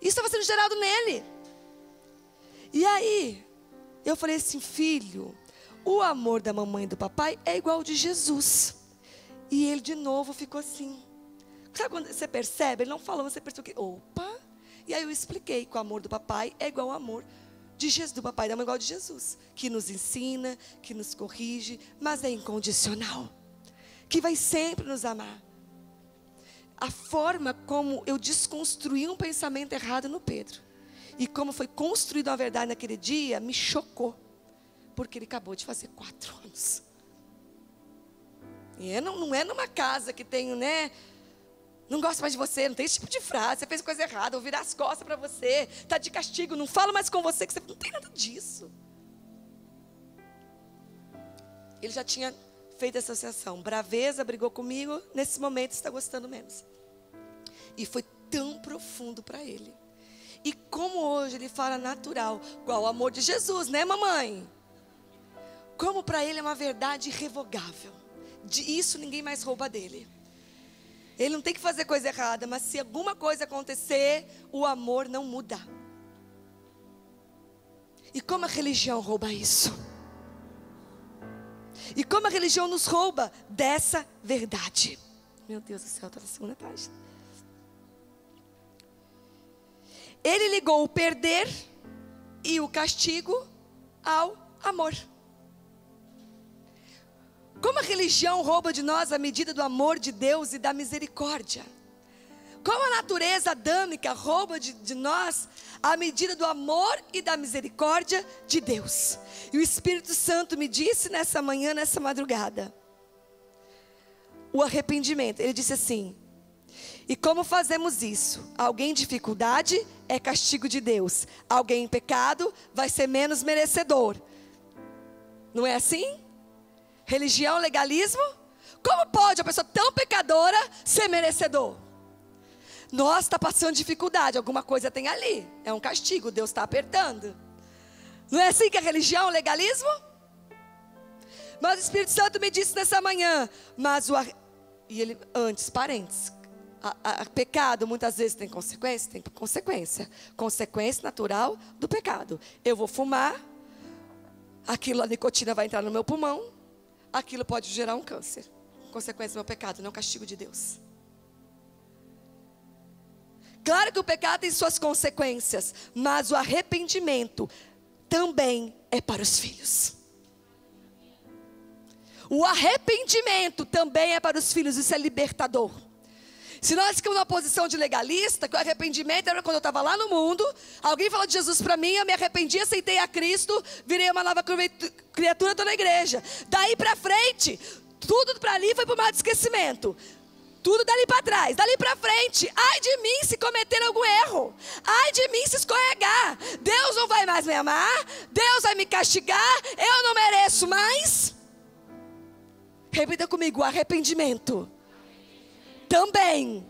Isso estava sendo gerado nele. E aí, eu falei assim, filho, o amor da mamãe e do papai é igual ao de Jesus. E ele de novo ficou assim. Sabe quando você percebe? Ele não falou, você percebeu que, opa. E aí eu expliquei que o amor do papai é igual ao amor de Jesus, do papai e da mãe, igual de Jesus. Que nos ensina, que nos corrige, mas é incondicional. Que vai sempre nos amar. A forma como eu desconstruí um pensamento errado no Pedro. E como foi construída uma verdade naquele dia, me chocou. Porque ele acabou de fazer 4 anos. E não é numa casa que tem, né? Não gosto mais de você, não tem esse tipo de frase. Você fez coisa errada, vou virar as costas para você. Está de castigo, não falo mais com você. Que você não tem nada disso. Ele já tinha feito essa associação. Braveza, brigou comigo. Nesse momento está gostando menos. E foi tão profundo para ele. E como hoje ele fala natural, igual o amor de Jesus, né, mamãe? como para ele é uma verdade irrevogável. Isso ninguém mais rouba dele. Ele não tem que fazer coisa errada, mas se alguma coisa acontecer, o amor não muda. E como a religião rouba isso? E como a religião nos rouba dessa verdade? Meu Deus do céu, está na segunda página. Ele ligou o perder e o castigo ao amor. Como a religião rouba de nós a medida do amor de Deus e da misericórdia. Como a natureza adâmica rouba de nós a medida do amor e da misericórdia de Deus. E o Espírito Santo me disse nessa manhã, nessa madrugada, o arrependimento. Ele disse assim: e como fazemos isso? Alguém em dificuldade é castigo de Deus. Alguém em pecado vai ser menos merecedor. Não é assim? Religião, legalismo? Como pode uma pessoa tão pecadora ser merecedor? Nossa, está passando dificuldade, alguma coisa tem ali. É um castigo, Deus está apertando. Não é assim que é religião, legalismo? Mas o Espírito Santo me disse nessa manhã, e ele, antes, parênteses, pecado muitas vezes tem consequência? Tem consequência. Consequência natural do pecado. Eu vou fumar, aquilo, a nicotina vai entrar no meu pulmão, aquilo pode gerar um câncer. Consequência do meu pecado, não castigo de Deus. Claro que o pecado tem suas consequências, mas o arrependimento também é para os filhos. O arrependimento também é para os filhos, isso é libertador. Se nós ficamos numa posição de legalista, que o arrependimento era quando eu estava lá no mundo, alguém falou de Jesus para mim, eu me arrependi, aceitei a Cristo, virei uma nova criatura, estou na igreja. Daí para frente, tudo para ali foi para o mar de esquecimento. Tudo dali para trás, dali para frente. Ai de mim se cometer algum erro. Ai de mim se escorregar. Deus não vai mais me amar. Deus vai me castigar. Eu não mereço mais. Repita comigo, arrependimento também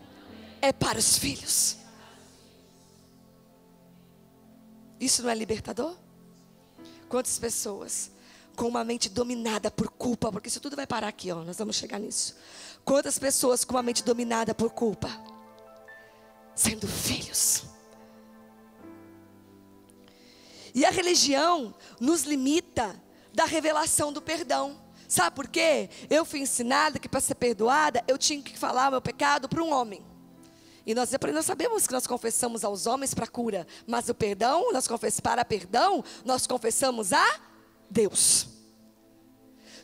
é para os filhos. Isso não é libertador? Quantas pessoas com uma mente dominada por culpa, porque isso tudo vai parar aqui, ó, nós vamos chegar nisso. Quantas pessoas com uma mente dominada por culpa, sendo filhos. E a religião nos limita da revelação do perdão. Sabe por quê? Eu fui ensinada que para ser perdoada, eu tinha que falar o meu pecado para um homem. E nós sabemos que nós confessamos aos homens para cura, mas o perdão, para perdão, nós confessamos a Deus.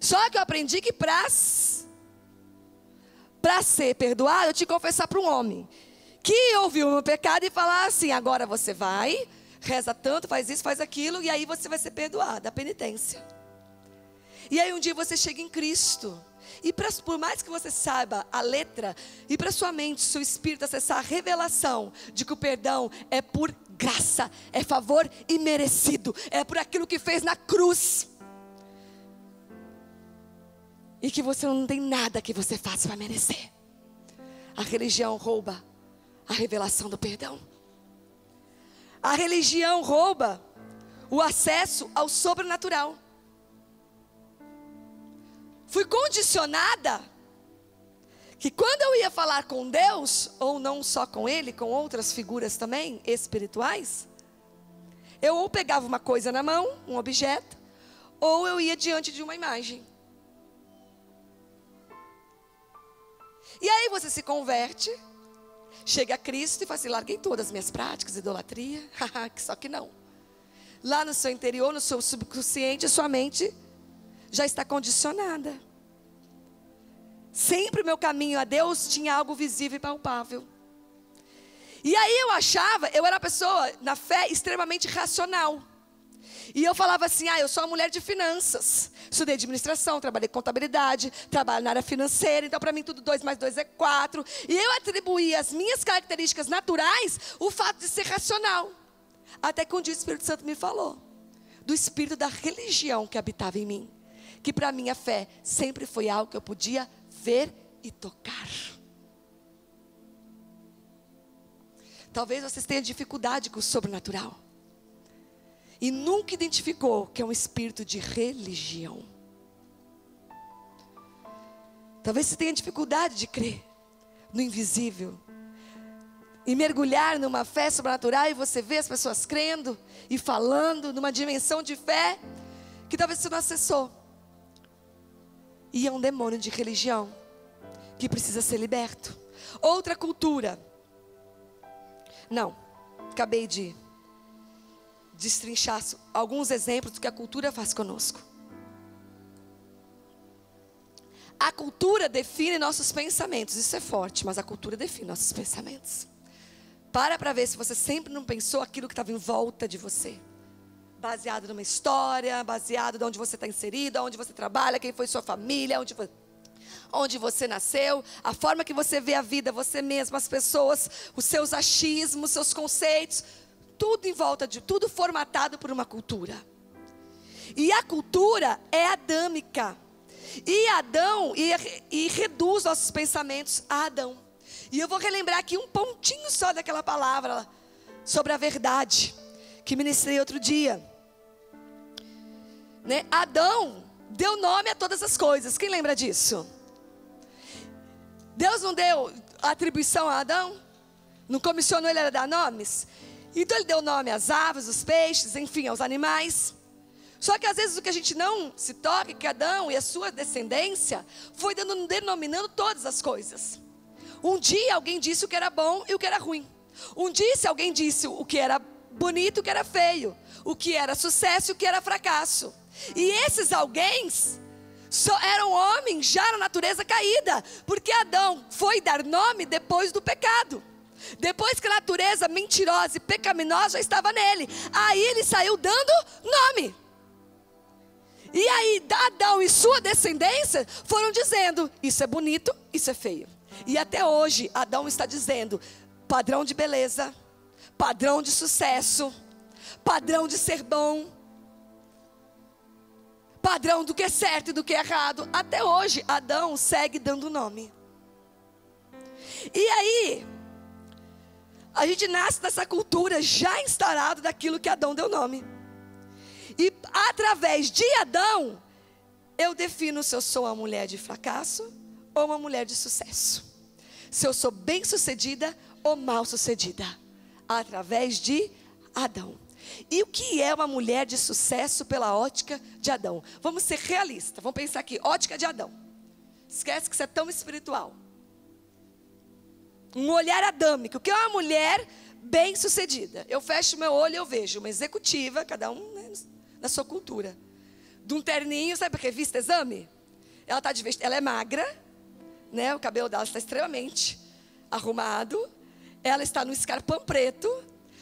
Só que eu aprendi que para ser perdoado, eu tinha que confessar para um homem. Que ouviu o meu pecado e falar assim, agora você vai, reza tanto, faz isso, faz aquilo, e aí você vai ser perdoado, a penitência. E aí um dia você chega em Cristo. E por mais que você saiba a letra, e para sua mente, seu espírito acessar a revelação de que o perdão é por graça, é favor imerecido, é por aquilo que fez na cruz. E que você não tem nada que você faça para merecer. A religião rouba a revelação do perdão. A religião rouba o acesso ao sobrenatural. Fui condicionada que quando eu ia falar com Deus, ou não só com Ele, com outras figuras também espirituais, eu ou pegava uma coisa na mão, um objeto, ou eu ia diante de uma imagem. E aí você se converte, chega a Cristo e fala assim, larguei todas as minhas práticas, idolatria, só que não. Lá no seu interior, no seu subconsciente, a sua mente já está condicionada. Sempre o meu caminho a Deus tinha algo visível e palpável. E aí eu era uma pessoa, na fé, extremamente racional. E eu falava assim, eu sou uma mulher de finanças. Estudei administração, trabalhei com contabilidade, trabalho na área financeira. Então para mim tudo 2 mais 2 é 4. E eu atribuía às minhas características naturais o fato de ser racional. Até que um dia o Espírito Santo me falou do espírito da religião que habitava em mim. Que para mim a fé sempre foi algo que eu podia ver e tocar. Talvez vocês tenham dificuldade com o sobrenatural. E nunca identificou que é um espírito de religião. Talvez você tenha dificuldade de crer no invisível. E mergulhar numa fé sobrenatural e você vê as pessoas crendo e falando numa dimensão de fé que talvez você não acessou. E é um demônio de religião que precisa ser liberto. Outra cultura. Não, acabei de destrinchar alguns exemplos do que a cultura faz conosco. A cultura define nossos pensamentos. Isso é forte, mas a cultura define nossos pensamentos. Para ver se você sempre não pensou aquilo que estava em volta de você. Baseado numa história, baseado de onde você está inserido, onde você trabalha, quem foi sua família, onde você nasceu, a forma que você vê a vida, você mesmo, as pessoas, os seus achismos, seus conceitos, tudo em volta tudo formatado por uma cultura. E a cultura é adâmica. E reduz nossos pensamentos a Adão. E eu vou relembrar aqui um pontinho só daquela palavra sobre a verdade que ministrei outro dia. Né? Adão deu nome a todas as coisas. Quem lembra disso? Deus não deu atribuição a Adão? Não comissionou ele a dar nomes? Então ele deu nome às aves, aos peixes, enfim, aos animais. Só que às vezes o que a gente não se toca é que Adão e a sua descendência foi denominando todas as coisas. Um dia alguém disse o que era bom e o que era ruim. Um dia alguém disse o que era bonito e o que era feio. O que era sucesso e o que era fracasso. E esses alguém eram homens já na natureza caída. Porque Adão foi dar nome depois do pecado. Depois que a natureza mentirosa e pecaminosa já estava nele. Aí ele saiu dando nome. E aí Adão e sua descendência foram dizendo: isso é bonito, isso é feio. E até hoje Adão está dizendo: padrão de beleza, padrão de sucesso, padrão de ser bom, padrão do que é certo e do que é errado. Até hoje Adão segue dando nome. E aí a gente nasce nessa cultura já instaurada daquilo que Adão deu nome. E através de Adão eu defino se eu sou uma mulher de fracasso ou uma mulher de sucesso. Se eu sou bem sucedida ou mal sucedida. Através de Adão. E o que é uma mulher de sucesso pela ótica de Adão? Vamos ser realistas. Vamos pensar aqui, ótica de Adão. Esquece que você é tão espiritual. Um olhar adâmico. O que é uma mulher bem sucedida? Eu fecho meu olho e eu vejo uma executiva, cada um, né, na sua cultura. De um terninho, sabe para revista Exame? Ela está de vestido, ela é magra, né? O cabelo dela está extremamente arrumado. Ela está no escarpão preto.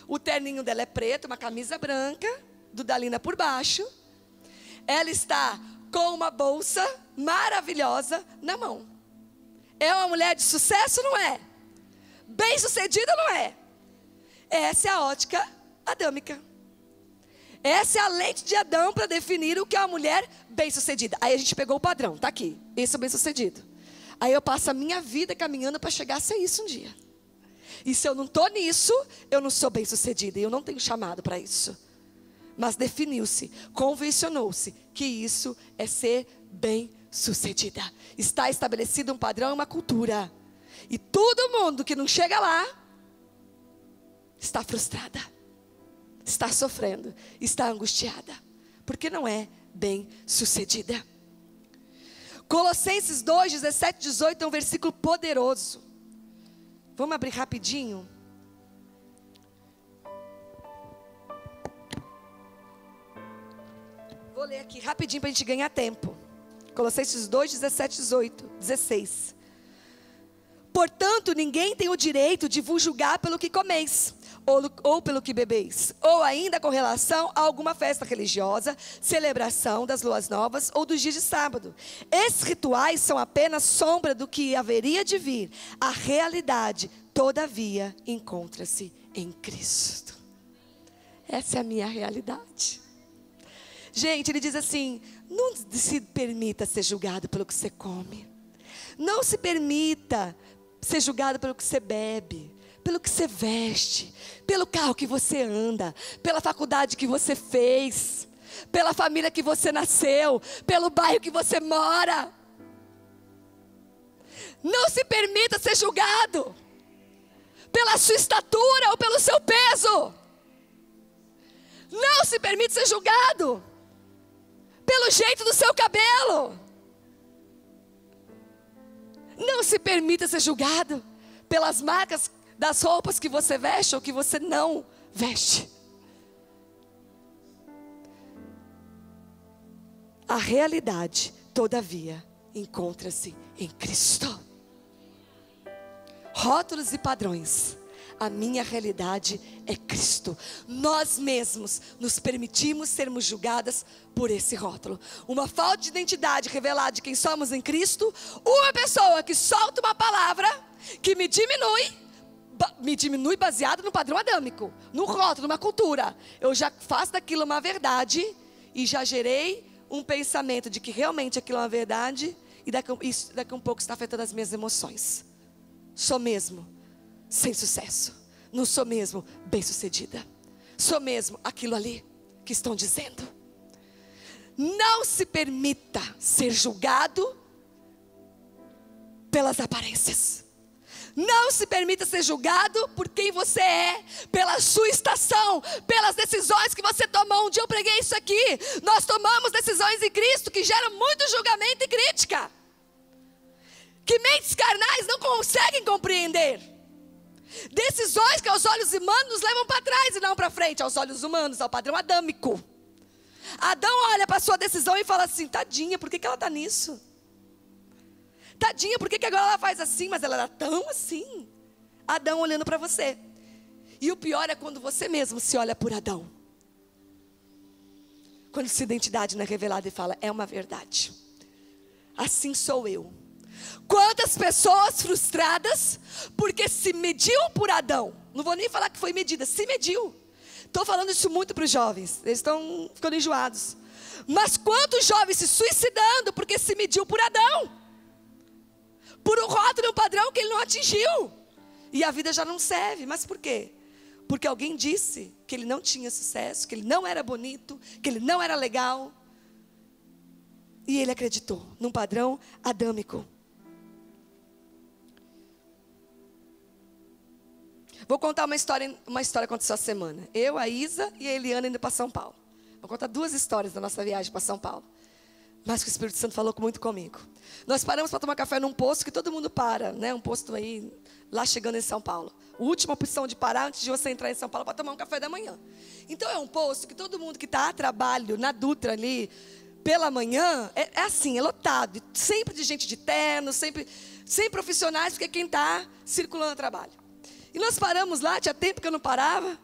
O terninho dela é preto, uma camisa branca, dudalina por baixo. Ela está com uma bolsa maravilhosa na mão. É uma mulher de sucesso, não é? Bem sucedida, não é? Essa é a ótica adâmica. Essa é a lente de Adão para definir o que é uma mulher bem sucedida. Aí a gente pegou o padrão, tá aqui. Esse é o bem sucedido. Aí eu passo a minha vida caminhando para chegar a ser isso um dia. E se eu não estou nisso, eu não sou bem sucedida. E eu não tenho chamado para isso. Mas definiu-se, convencionou-se que isso é ser bem sucedida. Está estabelecido um padrão e uma cultura. E todo mundo que não chega lá está frustrada, está sofrendo, está angustiada, porque não é bem sucedida. Colossenses 2, 17, 18 é um versículo poderoso. Vamos abrir rapidinho. Vou ler aqui rapidinho para a gente ganhar tempo. Colossenses 2, 17, 18, 16. Portanto, ninguém tem o direito de vos julgar pelo que comeis, ou pelo que bebeis, ou ainda com relação a alguma festa religiosa, celebração das luas novas ou dos dias de sábado. Esses rituais são apenas sombra do que haveria de vir. A realidade, todavia, encontra-se em Cristo. Essa é a minha realidade. Gente, ele diz assim: não se permita ser julgado pelo que você come. Não se permita ser julgado pelo que você bebe, pelo que você veste, pelo carro que você anda, pela faculdade que você fez, pela família que você nasceu, pelo bairro que você mora. Não se permita ser julgado pela sua estatura ou pelo seu peso. Não se permita ser julgado pelo jeito do seu cabelo. Não se permita ser julgado pelas marcas das roupas que você veste ou que você não veste. A realidade, todavia, encontra-se em Cristo. Rótulos e padrões. A minha realidade é Cristo. Nós mesmos nos permitimos sermos julgadas por esse rótulo. Uma falta de identidade revelada de quem somos em Cristo. Uma pessoa que solta uma palavra que me diminui baseado no padrão adâmico, no rótulo, numa cultura. Eu já faço daquilo uma verdade e já gerei um pensamento de que realmente aquilo é uma verdade e daqui a um pouco está afetando as minhas emoções. Sou mesmo sem sucesso. Não sou mesmo bem-sucedida. Sou mesmo aquilo ali que estão dizendo. Não se permita ser julgado pelas aparências. Não se permita ser julgado por quem você é, pela sua estação, pelas decisões que você tomou. Um dia eu preguei isso aqui. Nós tomamos decisões em Cristo que geram muito julgamento e crítica, que mentes carnais não conseguem compreender. Decisões que aos olhos humanos nos levam para trás e não para frente. Aos olhos humanos, ao padrão adâmico. Adão olha para a sua decisão e fala assim: tadinha, por que ela está nisso? Tadinha, por que agora ela faz assim? Mas ela era tão assim. Adão olhando para você. E o pior é quando você mesmo se olha por Adão. Quando sua identidade não é revelada e fala: é uma verdade. Assim sou eu. Quantas pessoas frustradas porque se mediu por Adão. Não vou nem falar que foi medida, se mediu. Estou falando isso muito para os jovens. Eles estão ficando enjoados. Mas quantos jovens se suicidando porque se mediu por Adão? Por um rótulo e um padrão que ele não atingiu. E a vida já não serve. Mas por quê? Porque alguém disse que ele não tinha sucesso, que ele não era bonito, que ele não era legal. E ele acreditou num padrão adâmico. Vou contar uma história que aconteceu essa semana. Eu, a Isa e a Eliana indo para São Paulo. Vou contar 2 histórias da nossa viagem para São Paulo. Mas que o Espírito Santo falou muito comigo. Nós paramos para tomar café num posto que todo mundo para, né? Um posto aí, lá chegando em São Paulo. A última opção de parar antes de você entrar em São Paulo para tomar um café da manhã. Então é um posto que todo mundo que está a trabalho, na Dutra ali, pela manhã, é assim, é lotado. Sempre de gente de terno, sempre sem profissionais, porque é quem está circulando a trabalho. E nós paramos lá, tinha tempo que eu não parava.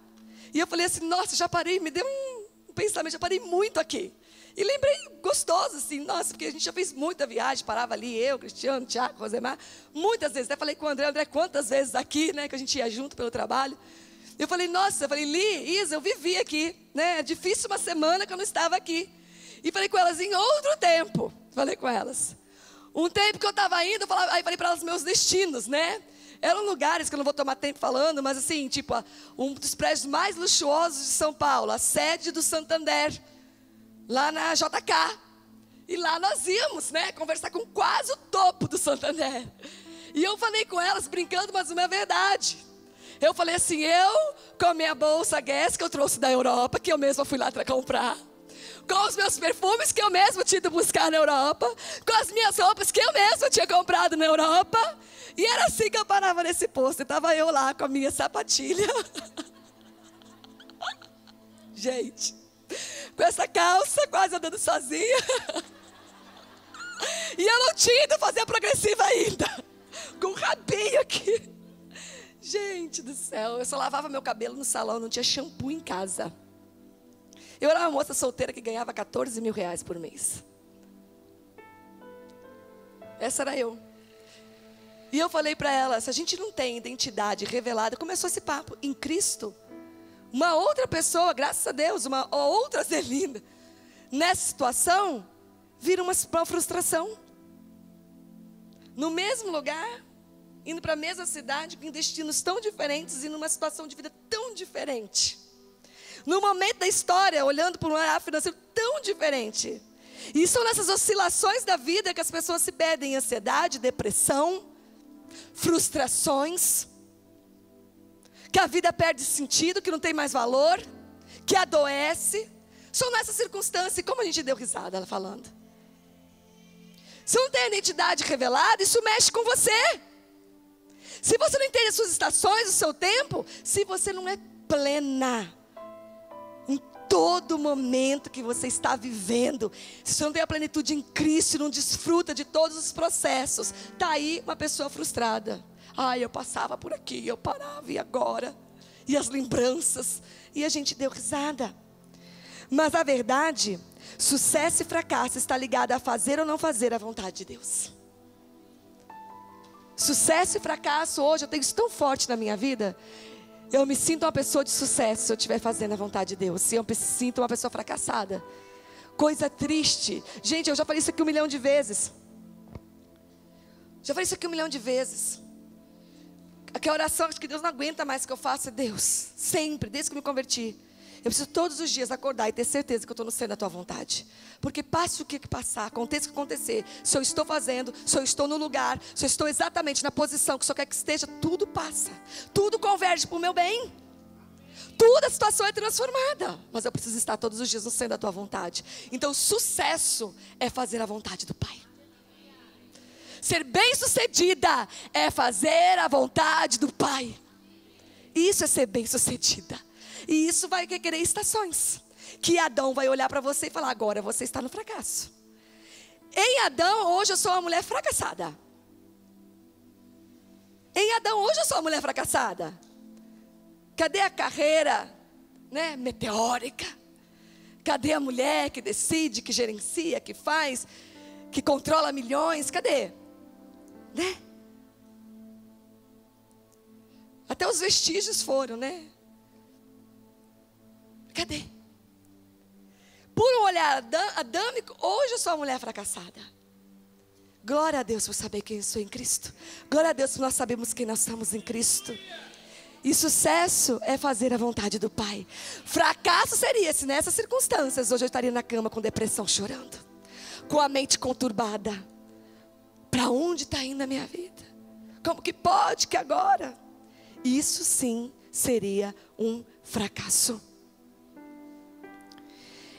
E eu falei assim: nossa, já parei, me deu um pensamento, já parei muito aqui. E lembrei gostoso assim, nossa, porque a gente já fez muita viagem, parava ali, eu, Cristiano, Tiago, Rosemar, muitas vezes. Até falei com o André, quantas vezes aqui, né, que a gente ia junto pelo trabalho. Eu falei: nossa, eu falei: Li, Isa, eu vivi aqui, né, é difícil uma semana que eu não estava aqui. E falei com elas em outro tempo, falei com elas. Um tempo que eu estava indo, aí falei para elas meus destinos, né. Eram lugares que eu não vou tomar tempo falando, mas assim, tipo, um dos prédios mais luxuosos de São Paulo, a sede do Santander, lá na JK. E lá nós íamos, né, conversar com quase o topo do Santander. E eu falei com elas, brincando, mas uma verdade. Eu falei assim: eu, com a minha bolsa Guess, que eu trouxe da Europa, que eu mesma fui lá para comprar, com os meus perfumes que eu mesma tinha ido buscar na Europa, com as minhas roupas que eu mesma tinha comprado na Europa. E era assim que eu parava nesse posto. E estava eu lá com a minha sapatilha. Gente, com essa calça, quase andando sozinha. E eu não tinha ido fazer a progressiva ainda. Com o rabinho aqui. Gente do céu, eu só lavava meu cabelo no salão, não tinha shampoo em casa. Eu era uma moça solteira que ganhava 14 mil reais por mês. Essa era eu. E eu falei para ela: se a gente não tem identidade revelada, começou esse papo, em Cristo, uma outra pessoa, graças a Deus, uma outra Zelinda, nessa situação, vira uma frustração. No mesmo lugar, indo para a mesma cidade, com destinos tão diferentes e numa situação de vida tão diferente. No momento da história, olhando por um olhar financeiro tão diferente. E são nessas oscilações da vida que as pessoas se perdem em ansiedade, depressão, frustrações, que a vida perde sentido, que não tem mais valor, que adoece. São nessas circunstâncias, e como a gente deu risada ela falando. Se não tem a identidade revelada, isso mexe com você. Se você não entende as suas estações, o seu tempo, se você não é plena em todo momento que você está vivendo, se você não tem a plenitude em Cristo e não desfruta de todos os processos, está aí uma pessoa frustrada. Ai, eu passava por aqui, eu parava, e agora? E as lembranças, e a gente deu risada. Mas a verdade, sucesso e fracasso está ligado a fazer ou não fazer a vontade de Deus. Sucesso e fracasso, hoje eu tenho isso tão forte na minha vida. Eu me sinto uma pessoa de sucesso se eu estiver fazendo a vontade de Deus. Se eu me sinto uma pessoa fracassada. Coisa triste. Gente, eu já falei isso aqui 1 milhão de vezes. Já falei isso aqui 1 milhão de vezes. Aquela oração que Deus não aguenta mais que eu faça, Deus, sempre, desde que eu me converti. Eu preciso todos os dias acordar e ter certeza que eu estou no centro da tua vontade. Porque passe o que passar, aconteça o que acontecer, se eu estou fazendo, se eu estou no lugar, se eu estou exatamente na posição que o Senhor quer que esteja, tudo passa. Tudo converge para o meu bem. Toda a situação é transformada. Mas eu preciso estar todos os dias no centro da tua vontade. Então sucesso é fazer a vontade do Pai. Ser bem-sucedida é fazer a vontade do Pai. Isso é ser bem-sucedida. E isso vai requerer estações. Que Adão vai olhar para você e falar: agora você está no fracasso. Em Adão, hoje eu sou uma mulher fracassada. Em Adão, hoje eu sou uma mulher fracassada. Cadê a carreira, meteórica? Cadê a mulher que decide, que gerencia, que faz, que controla milhões? Cadê? Até os vestígios foram, Cadê? Por um olhar adâmico, hoje eu sou uma mulher fracassada. Glória a Deus por saber quem eu sou em Cristo. Glória a Deus por nós sabemos quem nós somos em Cristo. E sucesso é fazer a vontade do Pai. Fracasso seria se nessas circunstâncias hoje eu estaria na cama com depressão, chorando, com a mente conturbada. Para onde está indo a minha vida? Como que pode que agora? Isso sim seria um fracasso.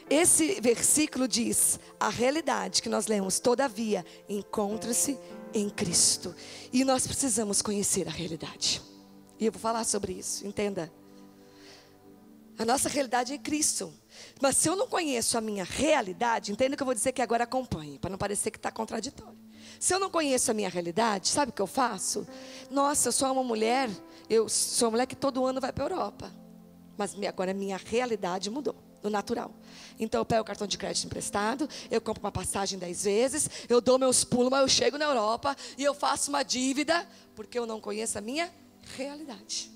Esse versículo diz: a realidade que nós lemos, todavia, encontra-se em Cristo. E nós precisamos conhecer a realidade. E eu vou falar sobre isso, entenda. A nossa realidade é em Cristo. Mas se eu não conheço a minha realidade, entenda o que eu vou dizer aqui agora, acompanhe, para não parecer que está contraditório. Se eu não conheço a minha realidade, sabe o que eu faço? Nossa, eu sou uma mulher que todo ano vai para a Europa. Mas agora a minha realidade mudou, no natural. Então eu pego o cartão de crédito emprestado, eu compro uma passagem 10 vezes, eu dou meus pulos, mas eu chego na Europa e eu faço uma dívida, porque eu não conheço a minha realidade.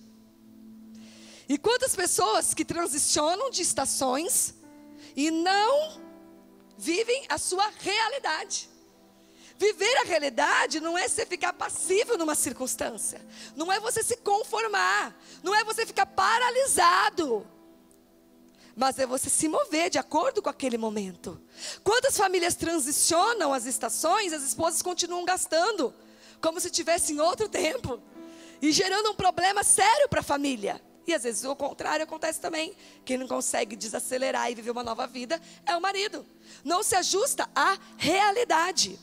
E quantas pessoas que transicionam de estações e não vivem a sua realidade. Viver a realidade não é você ficar passivo numa circunstância. Não é você se conformar. Não é você ficar paralisado. Mas é você se mover de acordo com aquele momento. Quantas famílias transicionam as estações, as esposas continuam gastando como se tivesse em outro tempo. E gerando um problema sério para a família. E às vezes o contrário acontece também. Quem não consegue desacelerar e viver uma nova vida é o marido. Não se ajusta à realidade.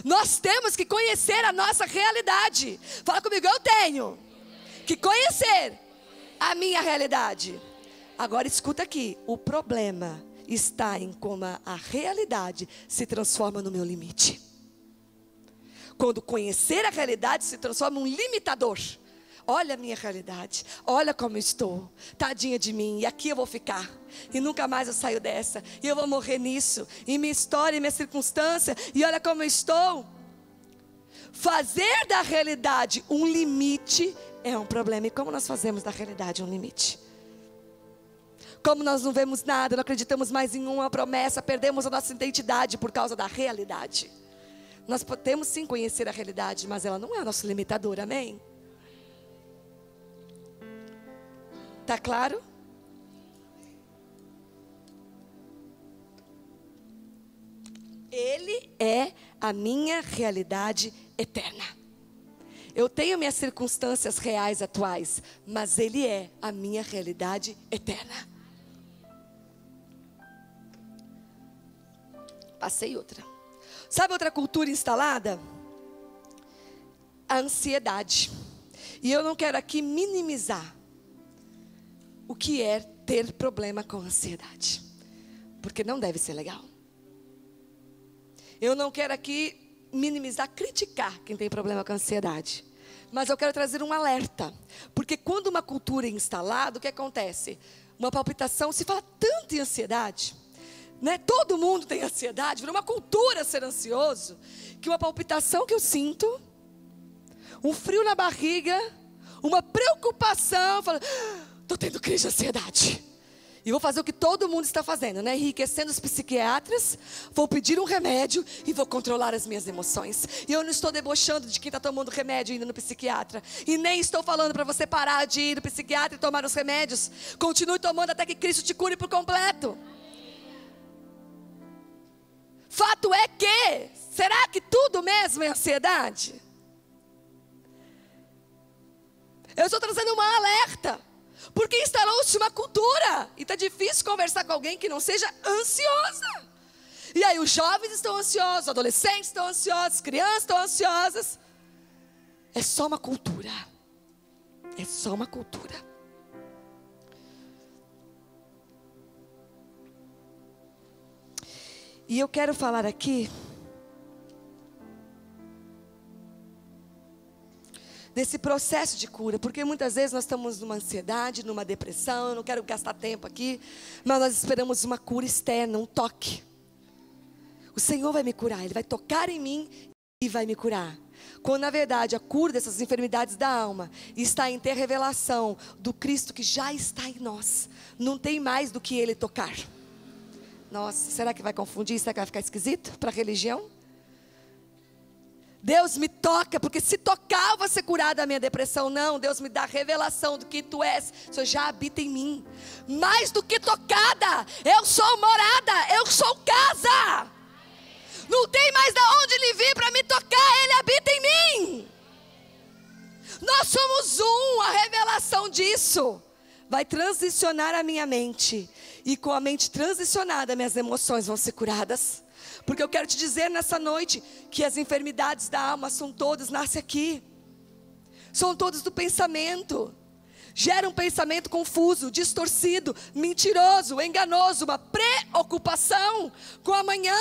Nós temos que conhecer a nossa realidade. Fala comigo, eu tenho que conhecer a minha realidade. Agora escuta aqui, o problema está em como a realidade se transforma no meu limite. Quando conhecer a realidade se transforma em um limitador. Olha a minha realidade, olha como eu estou, tadinha de mim, e aqui eu vou ficar, e nunca mais eu saio dessa, e eu vou morrer nisso, e minha história, e minha circunstância, e olha como eu estou. Fazer da realidade um limite é um problema. E como nós fazemos da realidade um limite? Como nós não vemos nada, não acreditamos mais em uma promessa, perdemos a nossa identidade por causa da realidade. Nós podemos sim conhecer a realidade, mas ela não é o nosso limitador, amém? Está claro? Ele é a minha realidade eterna. Eu tenho minhas circunstâncias reais atuais, mas Ele é a minha realidade eterna. Passei outra. Sabe outra cultura instalada? A ansiedade. E eu não quero aqui minimizar o que é ter problema com ansiedade, porque não deve ser legal. Eu não quero aqui minimizar, criticar quem tem problema com ansiedade, mas eu quero trazer um alerta, porque quando uma cultura é instalada, o que acontece? Uma palpitação, se fala tanto em ansiedade, né? Todo mundo tem ansiedade, virou uma cultura ser ansioso, que uma palpitação que eu sinto, um frio na barriga, uma preocupação, falo, estou tendo crise de ansiedade. E vou fazer o que todo mundo está fazendo, né? Enriquecendo os psiquiatras, vou pedir um remédio e vou controlar as minhas emoções. E eu não estou debochando de quem está tomando remédio indo no psiquiatra. E nem estou falando para você parar de ir no psiquiatra e tomar os remédios. Continue tomando até que Cristo te cure por completo. Fato é que, será que tudo mesmo é ansiedade? Eu estou trazendo uma alerta. Porque instalou-se uma cultura. E está difícil conversar com alguém que não seja ansiosa. E aí os jovens estão ansiosos, os adolescentes estão ansiosos, crianças estão ansiosas. É só uma cultura. É só uma cultura. E eu quero falar aqui desse processo de cura, porque muitas vezes nós estamos numa ansiedade, numa depressão, eu não quero gastar tempo aqui, mas nós esperamos uma cura externa, um toque. O Senhor vai me curar, Ele vai tocar em mim e vai me curar. Quando na verdade a cura dessas enfermidades da alma está em ter revelação do Cristo que já está em nós. Não tem mais do que Ele tocar. Nossa, será que vai confundir? Será que vai ficar esquisito para a religião? Deus me toca, porque se tocar eu vou ser curado da minha depressão. Não, Deus me dá revelação do que Tu és. O Senhor já habita em mim. Mais do que tocada, eu sou morada, eu sou casa. Não tem mais de onde Ele vir para me tocar, Ele habita em mim. Nós somos a revelação disso vai transicionar a minha mente. E com a mente transicionada, minhas emoções vão ser curadas. Porque eu quero te dizer nessa noite que as enfermidades da alma são todas, nascem aqui. São todas do pensamento. Gera um pensamento confuso, distorcido, mentiroso, enganoso, uma preocupação com amanhã.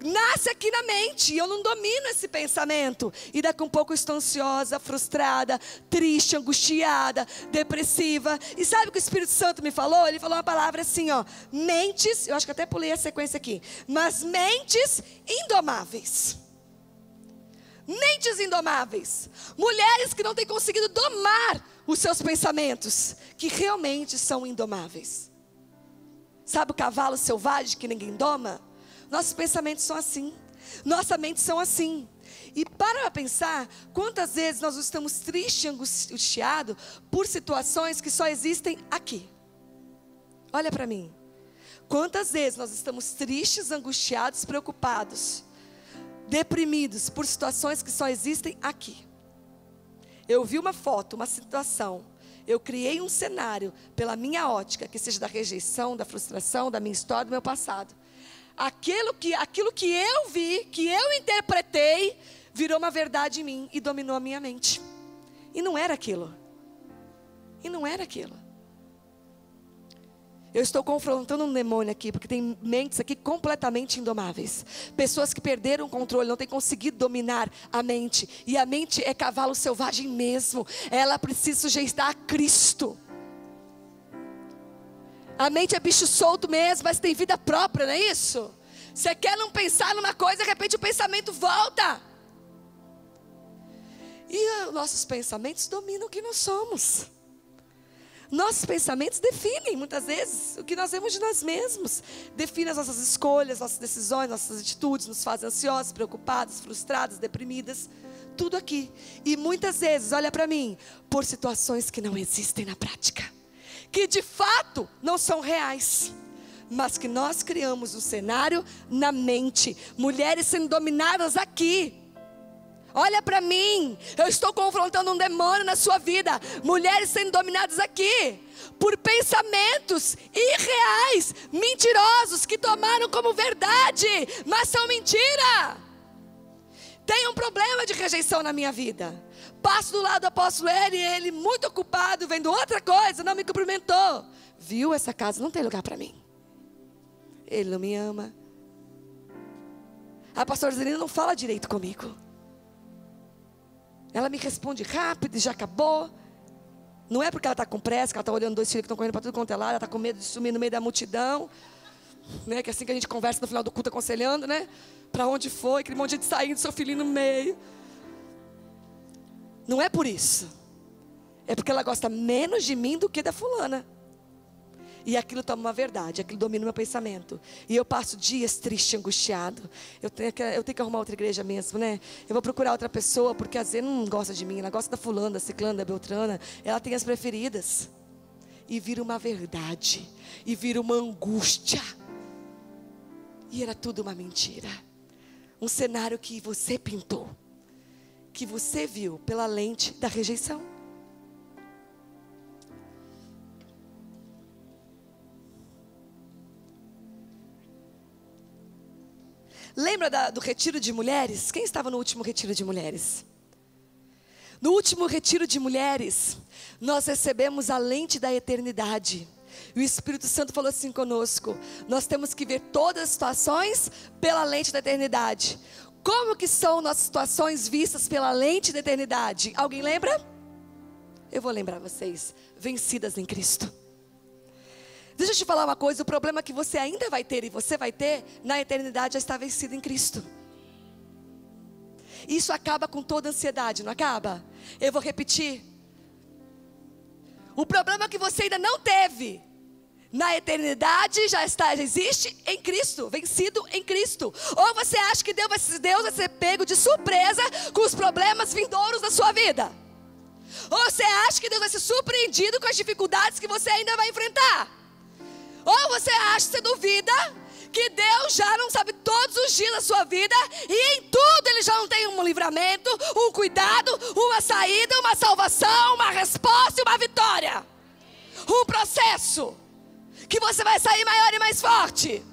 Nasce aqui na mente e eu não domino esse pensamento. E daqui a um pouco eu estou ansiosa, frustrada, triste, angustiada, depressiva. E sabe o que o Espírito Santo me falou? Ele falou uma palavra assim, ó. Mentes, eu acho que até pulei a sequência aqui. Mas mentes indomáveis. Mentes indomáveis. Mulheres que não têm conseguido domar os seus pensamentos, que realmente são indomáveis. Sabe o cavalo selvagem que ninguém doma? Nossos pensamentos são assim. Nossa mente são assim. E para pensar, quantas vezes nós estamos tristes e angustiados por situações que só existem aqui. Olha para mim. Quantas vezes nós estamos tristes, angustiados, preocupados, deprimidos por situações que só existem aqui. Eu vi uma foto, uma situação. Eu criei um cenário pela minha ótica, que seja da rejeição, da frustração, da minha história, do meu passado. Aquilo que eu vi, que eu interpretei, virou uma verdade em mim e dominou a minha mente. E não era aquilo. Eu estou confrontando um demônio aqui, porque tem mentes aqui completamente indomáveis. Pessoas que perderam o controle, não têm conseguido dominar a mente. E a mente é cavalo selvagem mesmo. Ela precisa sujeitar a Cristo. A mente é bicho solto mesmo, mas tem vida própria, não é isso? Você quer não pensar numa coisa, de repente o pensamento volta. E os nossos pensamentos dominam o que nós somos. Nossos pensamentos definem, muitas vezes, o que nós vemos de nós mesmos. Definem as nossas escolhas, nossas decisões, nossas atitudes, nos fazem ansiosos, preocupados, frustrados, deprimidas. Tudo aqui. E muitas vezes, olha para mim, por situações que não existem na prática. Que de fato não são reais, mas que nós criamos um cenário na mente. Mulheres sendo dominadas aqui. Olha para mim, eu estou confrontando um demônio na sua vida. Mulheres sendo dominadas aqui por pensamentos irreais, mentirosos, que tomaram como verdade, mas são mentira. Tem um problema de rejeição na minha vida. Passo do lado do apóstolo ele muito ocupado, vendo outra coisa, não me cumprimentou. Viu, essa casa não tem lugar para mim. Ele não me ama. A pastora Zelina não fala direito comigo. Ela me responde rápido e já acabou. Não é porque ela está com pressa, que ela está olhando 2 filhos que estão correndo para tudo quanto é lado, ela está com medo de sumir no meio da multidão, né? Que é assim que a gente conversa no final do culto, aconselhando, né? Para onde foi, aquele monte de gente saindo, seu filhinho no meio. Não é por isso. É porque ela gosta menos de mim do que da fulana. E aquilo toma uma verdade, aquilo domina o meu pensamento. E eu passo dias triste, angustiado. Eu tenho que arrumar outra igreja mesmo, né? Eu vou procurar outra pessoa, porque às vezes não gosta de mim. Ela gosta da fulana, da ciclana, da beltrana. Ela tem as preferidas. E vira uma verdade. E vira uma angústia. E era tudo uma mentira. Um cenário que você pintou. Que você viu pela lente da rejeição. Lembra do retiro de mulheres? Quem estava no último retiro de mulheres? No último retiro de mulheres, nós recebemos a lente da eternidade. E o Espírito Santo falou assim conosco: nós temos que ver todas as situações pela lente da eternidade. Como que são nossas situações vistas pela lente da eternidade? Alguém lembra? Eu vou lembrar vocês. Vencidas em Cristo. Deixa eu te falar uma coisa, o problema que você ainda vai ter e você vai ter, na eternidade já está vencido em Cristo. Isso acaba com toda ansiedade, não acaba? Eu vou repetir. O problema que você ainda não teve, na eternidade já existe em Cristo, vencido em Cristo. Ou você acha que Deus vai ser pego de surpresa com os problemas vindouros da sua vida? Ou você acha que Deus vai ser surpreendido com as dificuldades que você ainda vai enfrentar? Ou você acha, você duvida, que Deus já não sabe todos os dias da sua vida, e em tudo Ele já não tem um livramento, um cuidado, uma saída, uma salvação, uma resposta e uma vitória. Um processo, que você vai sair maior e mais forte.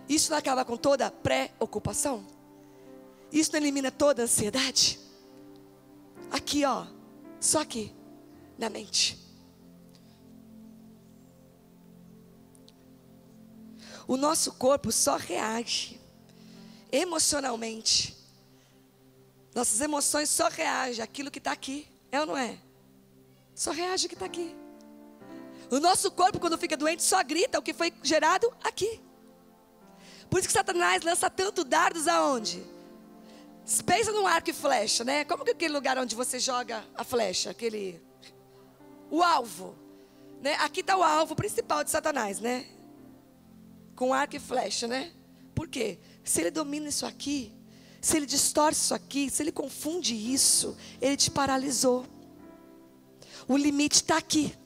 Isso não acaba com toda preocupação? Isso não elimina toda ansiedade? Aqui ó, só aqui, na mente. O nosso corpo só reage emocionalmente. Nossas emoções só reagem àquilo que está aqui. É ou não é? Só reage ao que está aqui. O nosso corpo, quando fica doente, só grita o que foi gerado aqui. Por isso que Satanás lança tanto dardos aonde? Pensa num arco e flecha, né? Como que é aquele lugar onde você joga a flecha? O alvo, né? Aqui está o alvo principal de Satanás, né? Com arco e flecha, né? Por quê? Se ele domina isso aqui, se ele distorce isso aqui, se ele confunde isso, ele te paralisou. O limite está aqui.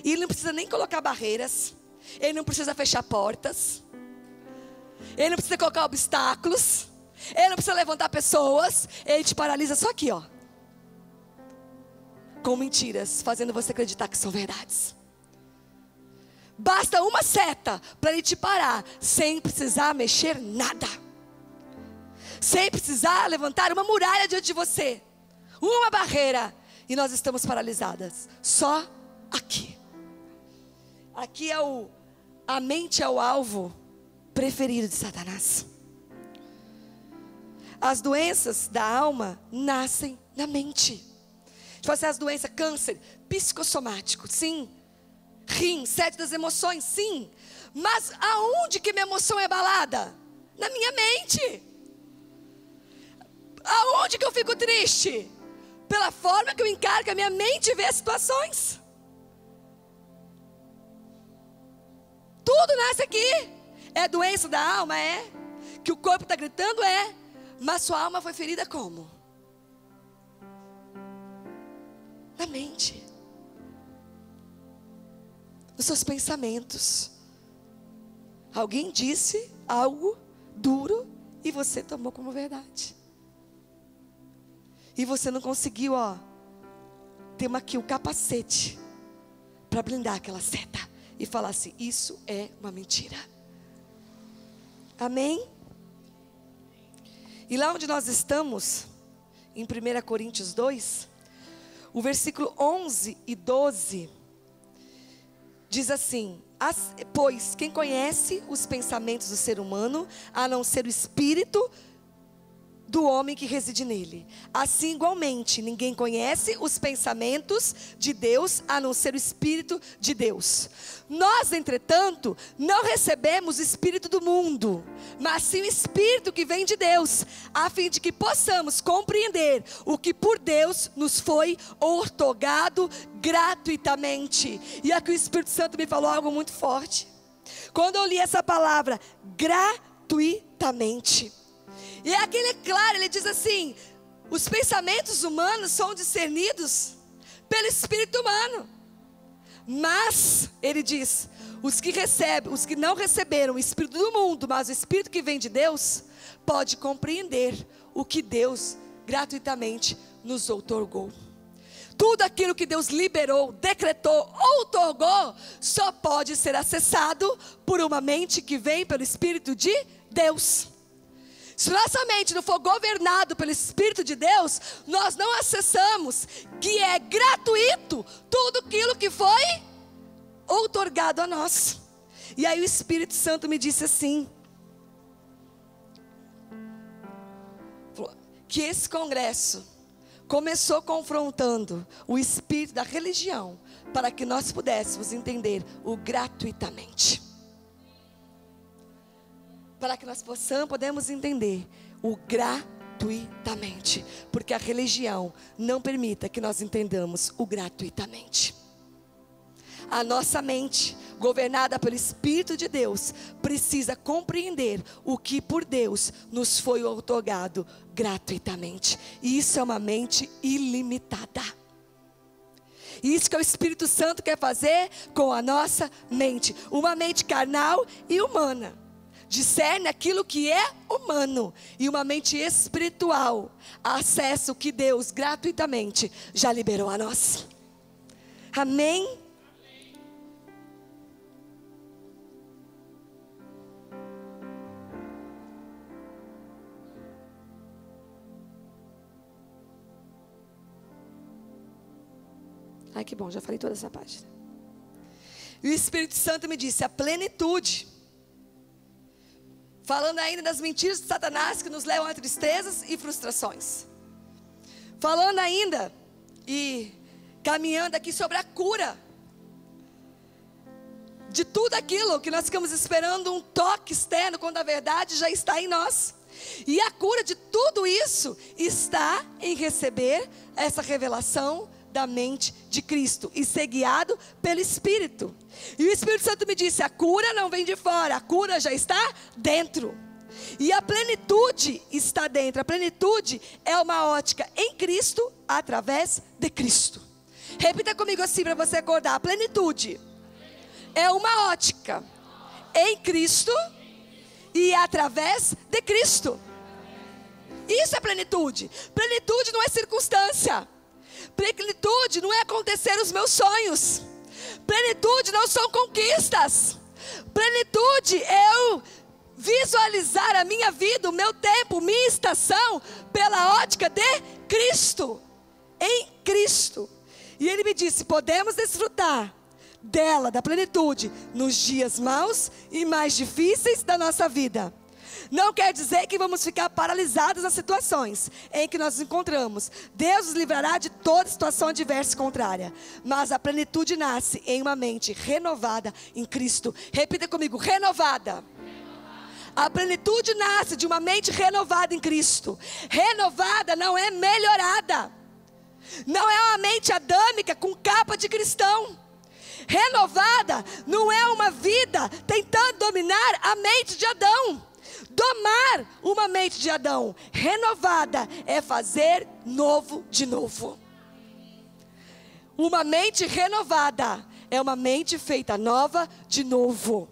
E ele não precisa nem colocar barreiras. Ele não precisa fechar portas. Ele não precisa colocar obstáculos. Ele não precisa levantar pessoas. Ele te paralisa só aqui, ó. Com mentiras, fazendo você acreditar que são verdades. Basta uma seta para ele te parar, sem precisar mexer nada. Sem precisar levantar uma muralha diante de você. Uma barreira. E nós estamos paralisadas. Só aqui. Aqui a mente é o alvo preferido de Satanás. As doenças da alma nascem na mente. Tipo assim, as doenças, câncer, psicossomático, sim. Rim, sete das emoções, sim. Mas aonde que minha emoção é abalada? Na minha mente. Aonde que eu fico triste? Pela forma que eu encaro, que a minha mente vê as situações. Tudo nasce aqui. É doença da alma, é. Que o corpo está gritando, é. Mas sua alma foi ferida como? Na mente. Nos seus pensamentos. Alguém disse algo duro e você tomou como verdade. e você não conseguiu, ter aqui um capacete para blindar aquela seta e falar assim: isso é uma mentira. Amém? E lá onde nós estamos, em 1 Coríntios 2, o versículo 11 e 12, diz assim: pois quem conhece os pensamentos do ser humano, a não ser o espírito do homem que reside nele? Assim, igualmente, ninguém conhece os pensamentos de Deus, a não ser o Espírito de Deus. Nós, entretanto, não recebemos o Espírito do mundo, mas sim o Espírito que vem de Deus, a fim de que possamos compreender o que por Deus nos foi outorgado gratuitamente. E aqui o Espírito Santo me falou algo muito forte. Quando eu li essa palavra, gratuitamente, e aqui ele é claro, ele diz assim: os pensamentos humanos são discernidos pelo Espírito humano. Mas, ele diz, os que não receberam o Espírito do mundo, mas o Espírito que vem de Deus, pode compreender o que Deus gratuitamente nos outorgou. Tudo aquilo que Deus liberou, decretou, outorgou, só pode ser acessado por uma mente que vem pelo Espírito de Deus. Se nossa mente não for governada pelo Espírito de Deus, nós não acessamos, que é gratuito, tudo aquilo que foi outorgado a nós. E aí o Espírito Santo me disse assim, que esse congresso começou confrontando o espírito da religião, para que nós pudéssemos entender o gratuitamente. Para que nós podemos entender o gratuitamente. Porque a religião não permite que nós entendamos o gratuitamente. A nossa mente, governada pelo Espírito de Deus, precisa compreender o que por Deus nos foi outorgado gratuitamente. E isso é uma mente ilimitada. Isso que o Espírito Santo quer fazer com a nossa mente. Uma mente carnal e humana. Discerne aquilo que é humano. E uma mente espiritual acessa o que Deus gratuitamente já liberou a nós. Amém? Ai, que bom, já falei toda essa página. E o Espírito Santo me disse: a plenitude. Falando ainda das mentiras de Satanás que nos levam a tristezas e frustrações. Falando ainda e caminhando aqui sobre a cura de tudo aquilo que nós ficamos esperando um toque externo, quando a verdade já está em nós. E a cura de tudo isso está em receber essa revelação da mente de Cristo e ser guiado pelo Espírito. E o Espírito Santo me disse: a cura não vem de fora, a cura já está dentro. E a plenitude está dentro. A plenitude é uma ótica em Cristo, através de Cristo. Repita comigo assim para você acordar: a plenitude é uma ótica em Cristo e através de Cristo. Isso é plenitude. Plenitude não é circunstância. Plenitude não é acontecer os meus sonhos. Plenitude não são conquistas. Plenitude é eu visualizar a minha vida, o meu tempo, minha estação, pela ótica de Cristo. Em Cristo. E ele me disse: podemos desfrutar dela, da plenitude, nos dias maus e mais difíceis da nossa vida. Não quer dizer que vamos ficar paralisados nas situações em que nós nos encontramos. Deus nos livrará de toda situação adversa e contrária. Mas a plenitude nasce em uma mente renovada em Cristo. Repita comigo: renovada. A plenitude nasce de uma mente renovada em Cristo. Renovada não é melhorada. Não é uma mente adâmica com capa de cristão. Renovada não é uma vida tentando dominar a mente de Adão. Domar uma mente de Adão. Renovada é fazer novo de novo. Uma mente renovada é uma mente feita nova de novo.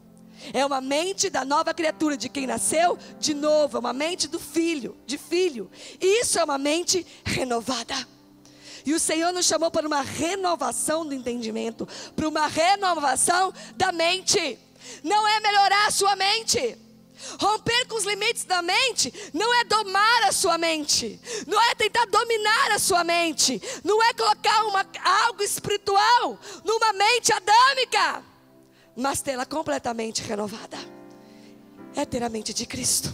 É uma mente da nova criatura, de quem nasceu de novo. É uma mente do filho, de filho. Isso é uma mente renovada. E o Senhor nos chamou para uma renovação do entendimento, para uma renovação da mente. Não é melhorar a sua mente. Romper com os limites da mente não é domar a sua mente, não é tentar dominar a sua mente, não é colocar algo espiritual numa mente adâmica, mas tê-la completamente renovada. É ter a mente de Cristo.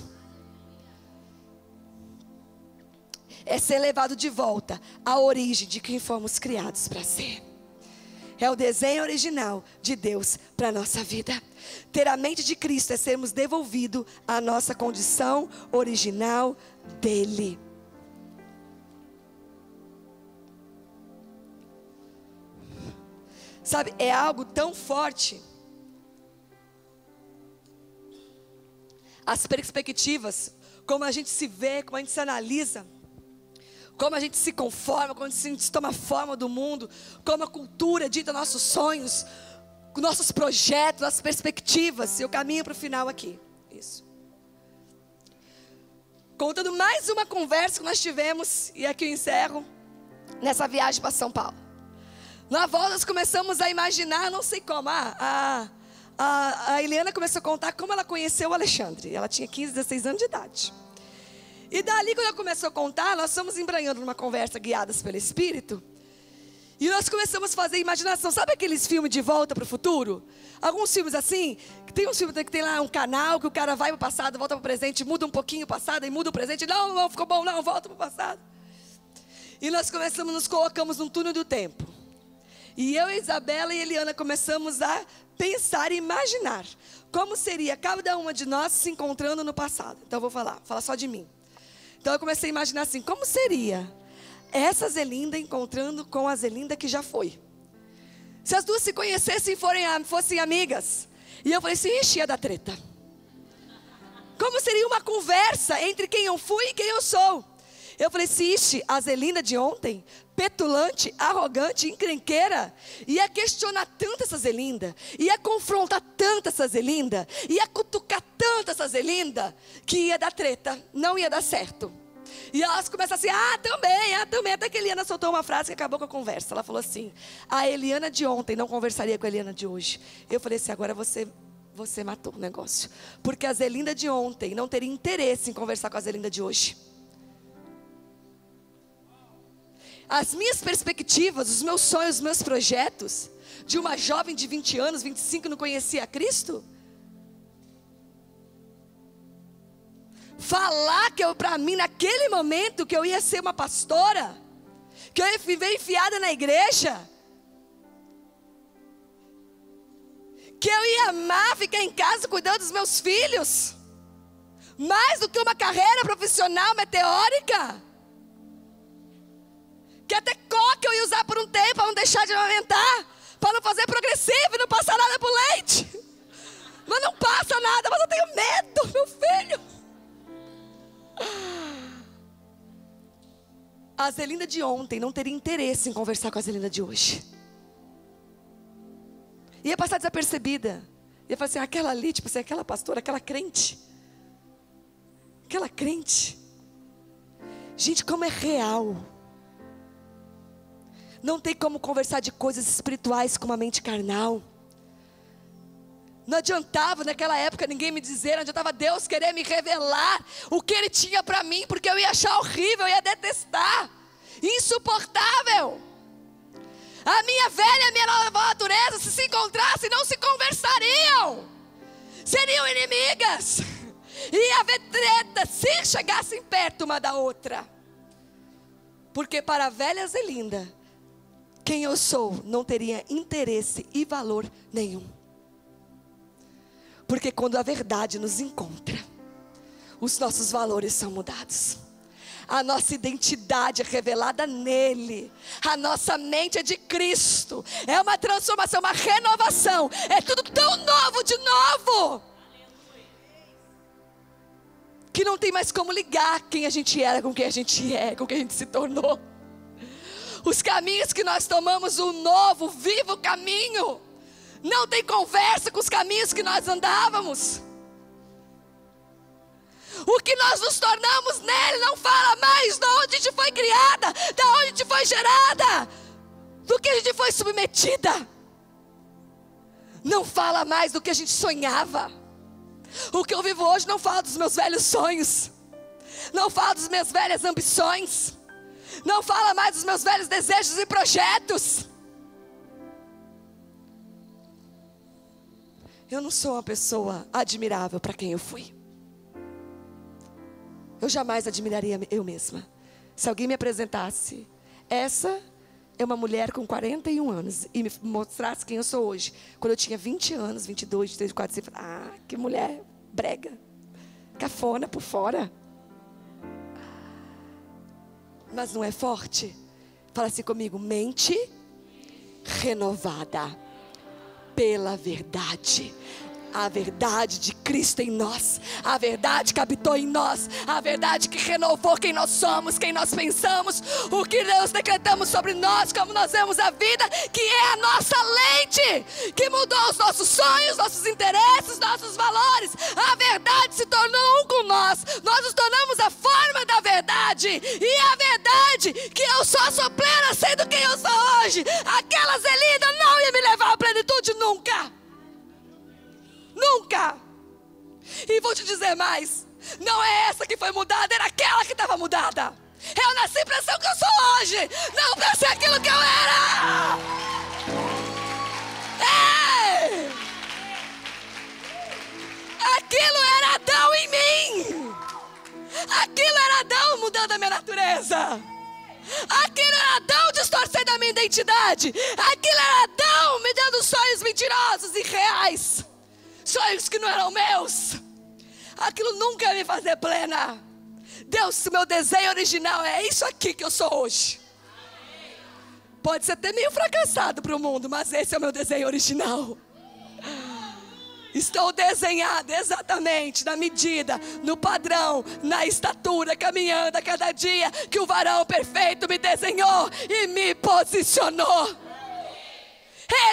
É ser levado de volta à origem de quem fomos criados para ser. É o desenho original de Deus para a nossa vida. Ter a mente de Cristo é sermos devolvidos à nossa condição original dEle. Sabe, é algo tão forte. As perspectivas, como a gente se vê, como a gente se analisa, como a gente se conforma, como a gente toma forma do mundo, como a cultura dita nossos sonhos, nossos projetos, nossas perspectivas. Eu caminho para o final aqui. Isso. Contando mais uma conversa que nós tivemos, e aqui eu encerro, nessa viagem para São Paulo. Na volta nós começamos a imaginar, não sei como, a Eliana começou a contar como ela conheceu o Alexandre. Ela tinha 15, 16 anos de idade. E dali, quando ela começou a contar, nós estamos embranhando numa conversa guiadas pelo Espírito. E nós começamos a fazer imaginação. Sabe aqueles filmes de Volta para o Futuro? Alguns filmes assim, que tem uns filmes que tem lá um canal, que o cara vai para o passado, volta para o presente, muda um pouquinho o passado e muda o presente. Não, ficou bom, não, volta para o passado. E nós começamos, nos colocamos num túnel do tempo. E eu, Isabela e Eliana começamos a pensar e imaginar como seria cada uma de nós se encontrando no passado. Então eu vou falar só de mim. Então eu comecei a imaginar assim, como seria essa Zelinda encontrando com a Zelinda que já foi. Se as duas se conhecessem e fossem amigas. E eu falei assim, ixi, ia dar treta. Como seria uma conversa entre quem eu fui e quem eu sou? Eu falei assim, ixi, a Zelinda de ontem, petulante, arrogante, encrenqueira, ia questionar tanto essa Zelinda, ia confrontar tanto essa Zelinda, ia cutucar tanto essa Zelinda, que ia dar treta, não ia dar certo. E elas começam assim, também, até que a Eliana soltou uma frase que acabou com a conversa. Ela falou assim, a Eliana de ontem não conversaria com a Eliana de hoje. Eu falei assim, agora você matou o negócio. Porque a Zelinda de ontem não teria interesse em conversar com a Zelinda de hoje. As minhas perspectivas, os meus sonhos, os meus projetos, de uma jovem de 20 anos, 25, que não conhecia Cristo. Falar que para mim, naquele momento, que eu ia ser uma pastora, que eu ia viver enfiada na igreja, que eu ia amar ficar em casa cuidando dos meus filhos, mais do que uma carreira profissional meteórica, que até coca eu ia usar por um tempo, para não deixar de amamentar, para não fazer progressivo e não passar nada por leite. Mas não passa nada, mas eu tenho medo, meu filho. A Zelinda de ontem não teria interesse em conversar com a Zelinda de hoje. Ia passar desapercebida. Ia falar assim, aquela ali, tipo assim, aquela pastora, aquela crente. Aquela crente. Gente, como é real. Não tem como conversar de coisas espirituais com uma mente carnal. Não adiantava naquela época ninguém me dizer, não adiantava Deus querer me revelar o que Ele tinha para mim, porque eu ia achar horrível, eu ia detestar, insuportável. A minha velha e a minha nova natureza, se encontrassem, não se conversariam, seriam inimigas, ia haver treta se chegassem perto uma da outra. Porque para a velha Zelinda, quem eu sou não teria interesse e valor nenhum. Porque quando a verdade nos encontra, os nossos valores são mudados. A nossa identidade é revelada nele. A nossa mente é de Cristo. É uma transformação, uma renovação. É tudo tão novo de novo, que não tem mais como ligar quem a gente era com quem a gente é, com quem a gente se tornou. Os caminhos que nós tomamos, o novo, vivo caminho, Não tem conversa com os caminhos que nós andávamos. O que nós nos tornamos nele não fala mais de onde a gente foi criada, de onde a gente foi gerada, do que a gente foi submetida. Não fala mais do que a gente sonhava. O que eu vivo hoje não fala dos meus velhos sonhos, não fala das minhas velhas ambições, não fala mais dos meus velhos desejos e projetos. Eu não sou uma pessoa admirável para quem eu fui. Eu jamais admiraria eu mesma. Se alguém me apresentasse, essa é uma mulher com 41 anos, e me mostrasse quem eu sou hoje, quando eu tinha 20 anos, 22, 23, 24, você fala, que mulher brega, cafona por fora. Mas não é forte? Fala assim comigo, mente renovada pela verdade. A verdade de Cristo em nós, a verdade que habitou em nós, a verdade que renovou quem nós somos, quem nós pensamos, o que nós decretamos sobre nós, como nós vemos a vida, que é a nossa lente, que mudou os nossos sonhos, nossos interesses, nossos valores. A verdade se tornou um com nós nos tornamos a forma da verdade, e a verdade que eu só sou plena sendo quem eu sou hoje. Aquela Zelinda não ia me levar à plenitude nunca. Nunca. E vou te dizer mais, não é essa que foi mudada, era aquela que estava mudada. Eu nasci para ser o que eu sou hoje, não para ser aquilo que eu era. Ei! Aquilo era Adão em mim. Aquilo era Adão mudando a minha natureza. Aquilo era Adão distorcendo a minha identidade. Aquilo era Adão me dando sonhos mentirosos e reais, sonhos que não eram meus. Aquilo nunca ia me fazer plena. Deus, meu desenho original é isso aqui que eu sou hoje. Pode ser até meio fracassado para o mundo, mas esse é o meu desenho original. Estou desenhado exatamente na medida, no padrão, na estatura, caminhando a cada dia que o varão perfeito me desenhou e me posicionou.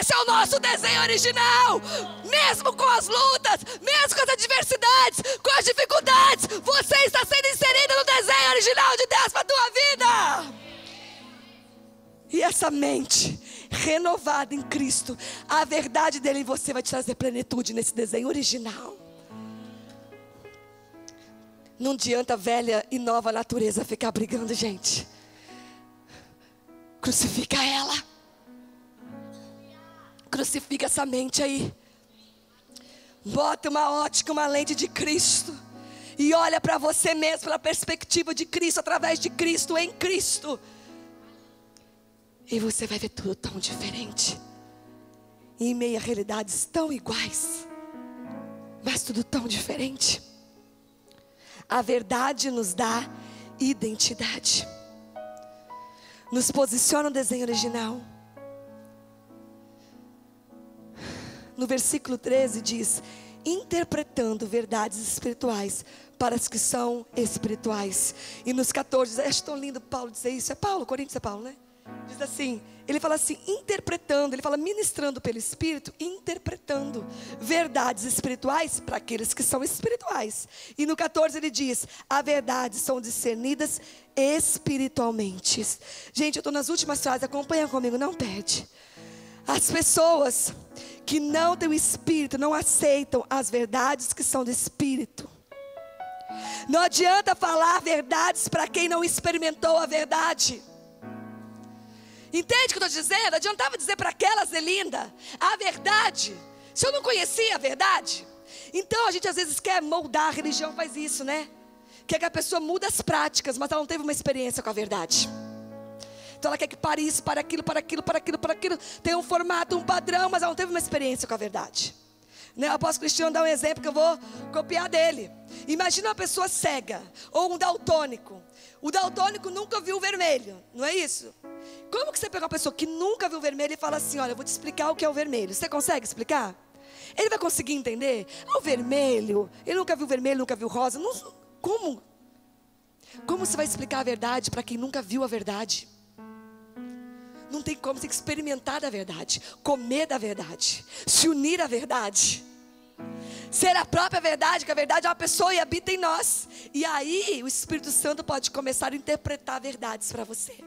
Esse é o nosso desenho original. Mesmo com as lutas, mesmo com as adversidades, com as dificuldades, você está sendo inserido no desenho original de Deus para a tua vida. E essa mente renovada em Cristo, a verdade dele em você vai te trazer plenitude nesse desenho original. Não adianta a velha e nova natureza ficar brigando, gente. Crucifica ela. Crucifica essa mente aí. Bota uma ótica, uma lente de Cristo, e olha para você mesmo pela perspectiva de Cristo, através de Cristo, em Cristo. E você vai ver tudo tão diferente, em meio a realidades tão iguais, mas tudo tão diferente. A verdade nos dá identidade, nos posiciona no desenho original. No versículo 13 diz, interpretando verdades espirituais para as que são espirituais. E nos 14, acho tão lindo Paulo dizer isso. É Paulo, Coríntios é Paulo, né? Diz assim, ele fala assim, interpretando, ele fala ministrando pelo Espírito, interpretando verdades espirituais para aqueles que são espirituais. E no 14 ele diz, a verdade são discernidas espiritualmente. Gente, eu estou nas últimas frases, acompanha comigo, não perde. As pessoas que não têm o Espírito não aceitam as verdades que são do Espírito. Não adianta falar verdades para quem não experimentou a verdade. Entende o que eu estou dizendo? Adiantava dizer para aquela Zelinda a verdade, se eu não conhecia a verdade. Então a gente às vezes quer moldar, a religião faz isso, né? Quer que a pessoa mude as práticas, mas ela não teve uma experiência com a verdade. Então ela quer que pare isso, para aquilo, para aquilo, para aquilo, para aquilo. Tem um formato, um padrão, mas ela não teve uma experiência com a verdade. O apóstolo Cristiano dá um exemplo que eu vou copiar dele. Imagina uma pessoa cega, ou um daltônico. O daltônico nunca viu o vermelho, não é isso? Como que você pega uma pessoa que nunca viu o vermelho e fala assim, olha, eu vou te explicar o que é o vermelho. Você consegue explicar? Ele vai conseguir entender? O vermelho, ele nunca viu o vermelho, nunca viu o rosa. Não, como? Como você vai explicar a verdade para quem nunca viu a verdade? Não tem como, tem que experimentar da verdade, comer da verdade, se unir à verdade, ser a própria verdade, que a verdade é uma pessoa e habita em nós. E aí o Espírito Santo pode começar a interpretar verdades para você.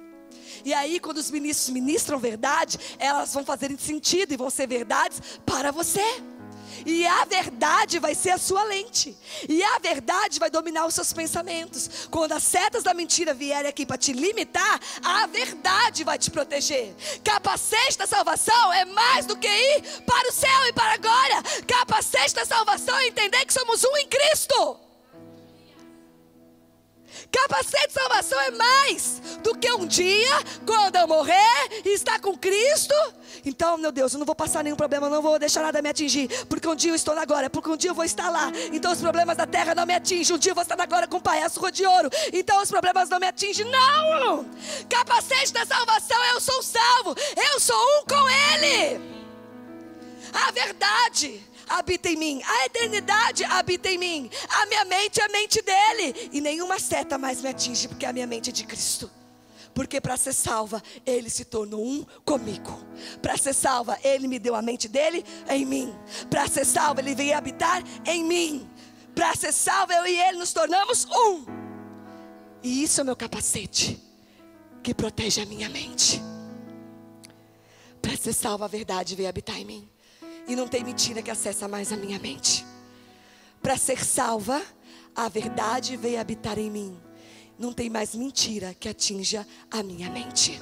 E aí quando os ministros ministram verdade, elas vão fazer sentido e vão ser verdades para você. E a verdade vai ser a sua lente. E a verdade vai dominar os seus pensamentos. Quando as setas da mentira vierem aqui para te limitar, a verdade vai te proteger. Capacete da salvação é mais do que ir para o céu e para agora. Capacete da salvação é entender que somos um em Cristo. Capacete de salvação é mais do que um dia, quando eu morrer e estar com Cristo. Então, meu Deus, eu não vou passar nenhum problema, não vou deixar nada me atingir, porque um dia eu estou na glória, porque um dia eu vou estar lá. Então os problemas da terra não me atingem. Um dia eu vou estar na glória com o Pai, a surra de ouro. Então os problemas não me atingem. Não! Capacete da salvação, eu sou salvo, eu sou um com Ele. A verdade habita em mim, a eternidade habita em mim, a minha mente é a mente dele, e nenhuma seta mais me atinge, porque a minha mente é de Cristo. Porque para ser salva, Ele se tornou um comigo. Para ser salva, Ele me deu a mente dele em mim. Para ser salva, Ele veio habitar em mim. Para ser salva, eu e Ele nos tornamos um. E isso é o meu capacete, que protege a minha mente. Para ser salva, a verdade veio habitar em mim. E não tem mentira que acessa mais a minha mente. Para ser salva, a verdade veio habitar em mim. Não tem mais mentira que atinja a minha mente.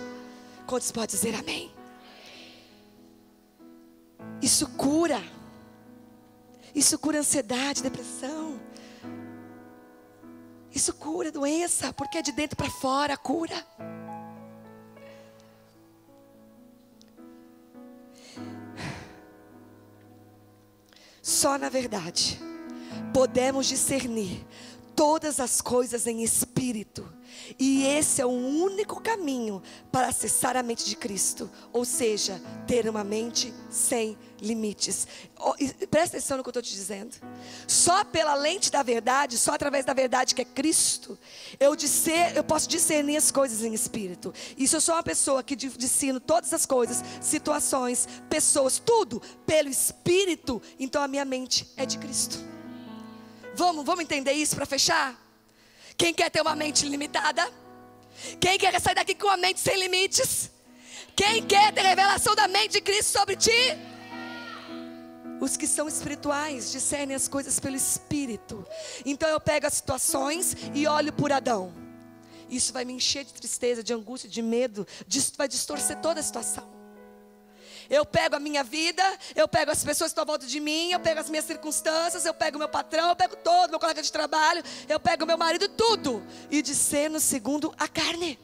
Quantos podem dizer amém? Isso cura. Isso cura ansiedade, depressão. Isso cura doença, porque é de dentro para fora, cura. Só na verdade podemos discernir todas as coisas em espírito. E esse é o único caminho para acessar a mente de Cristo. Ou seja, ter uma mente sem limites. Presta atenção no que eu estou te dizendo. Só pela lente da verdade, só através da verdade que é Cristo, eu posso discernir as coisas em espírito. E se eu sou uma pessoa que discerno todas as coisas, situações, pessoas, tudo pelo Espírito, então a minha mente é de Cristo. Vamos entender isso para fechar? Quem quer ter uma mente ilimitada? Quem quer sair daqui com uma mente sem limites? Quem quer ter revelação da mente de Cristo sobre ti? Os que são espirituais discernem as coisas pelo Espírito. Então eu pego as situações e olho por Adão. Isso vai me encher de tristeza, de angústia, de medo. Vai distorcer toda a situação. Eu pego a minha vida, eu pego as pessoas que estão à volta de mim, eu pego as minhas circunstâncias, eu pego o meu patrão, eu pego todo, meu colega de trabalho, eu pego o meu marido, tudo. E discerno segundo a carne.